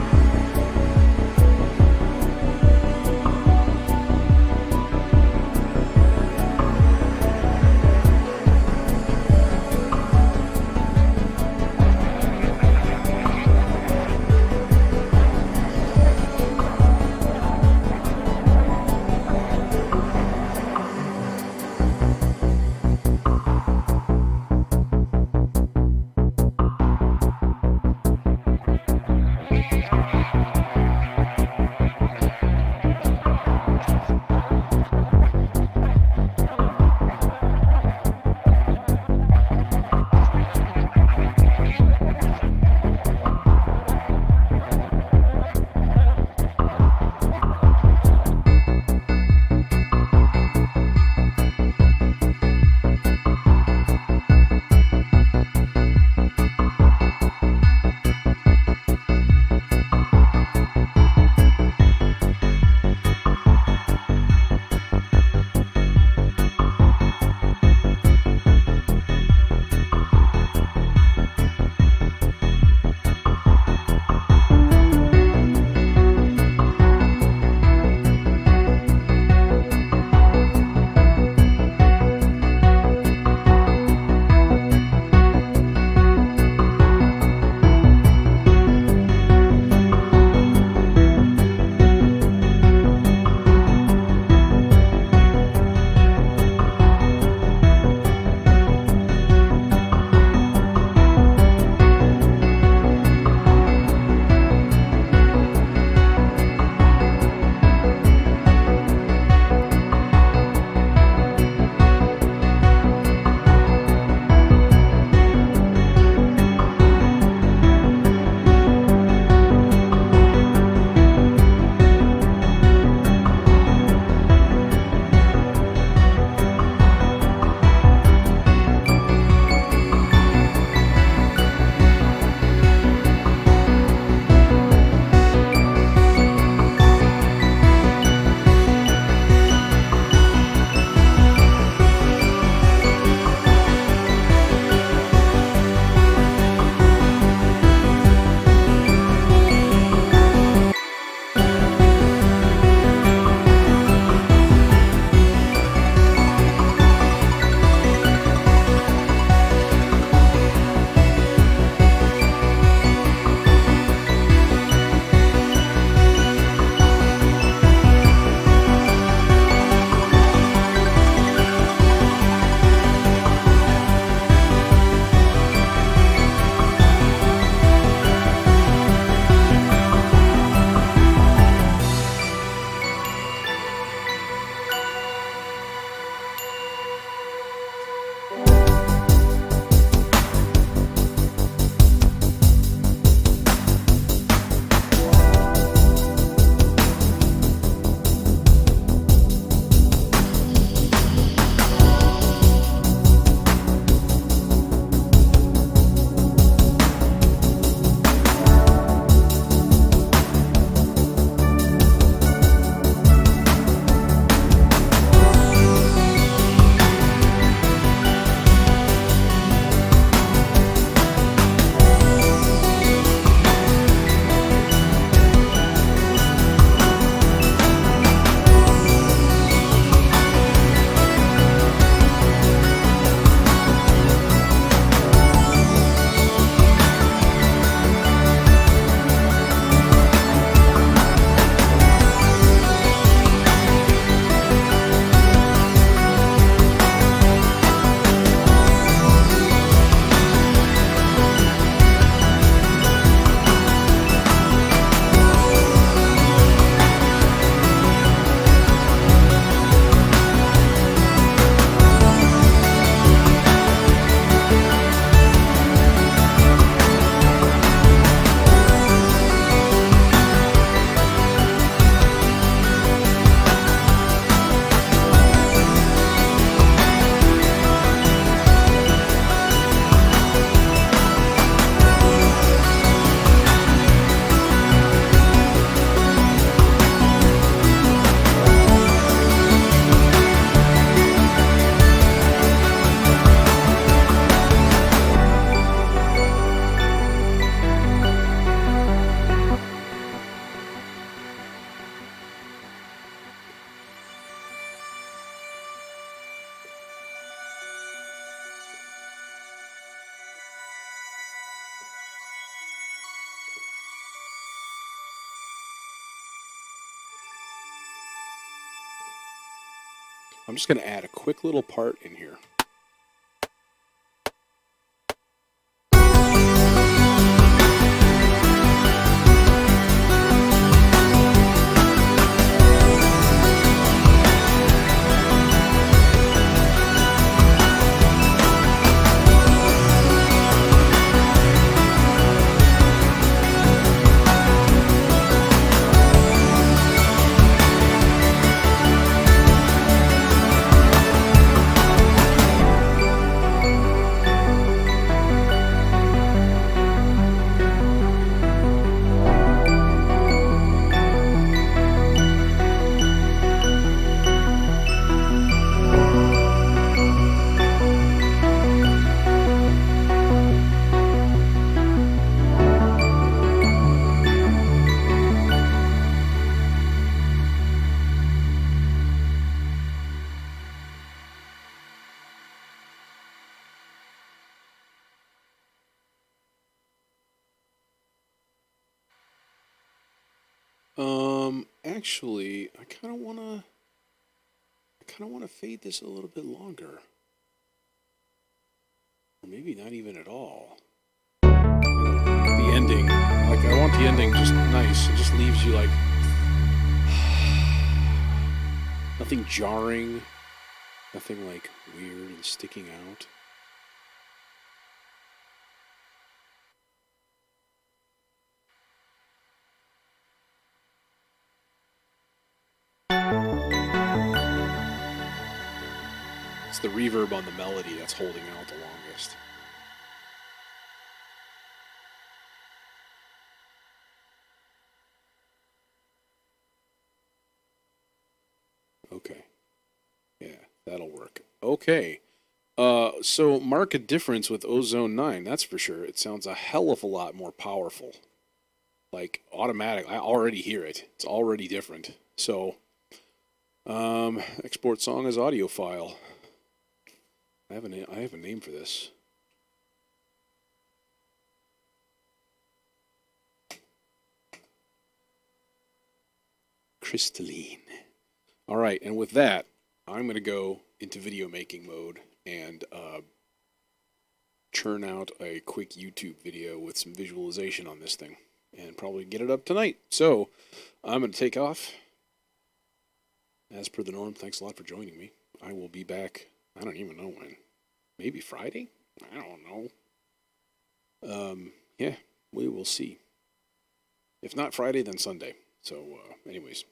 I'm just going to add a quick little part in here. Actually, I kind of want to fade this a little bit longer. Or maybe not even at all. The ending, like I want the ending just nice. It just leaves you like nothing jarring, nothing like weird and sticking out. It's the reverb on the melody that's holding out the longest. Okay. Yeah, that'll work. Okay. So mark a difference with Ozone 9, that's for sure. It sounds a hell of a lot more powerful. Like automatic. I already hear it. It's already different. So export song as audio file. I have a name for this. Crystalline. All right, and with that, I'm going to go into video making mode and churn out a quick YouTube video with some visualization on this thing and probably get it up tonight. So I'm going to take off. As per the norm, thanks a lot for joining me. I will be back, I don't even know when. Maybe Friday? I don't know. Yeah, we will see. If not Friday, then Sunday. So anyways.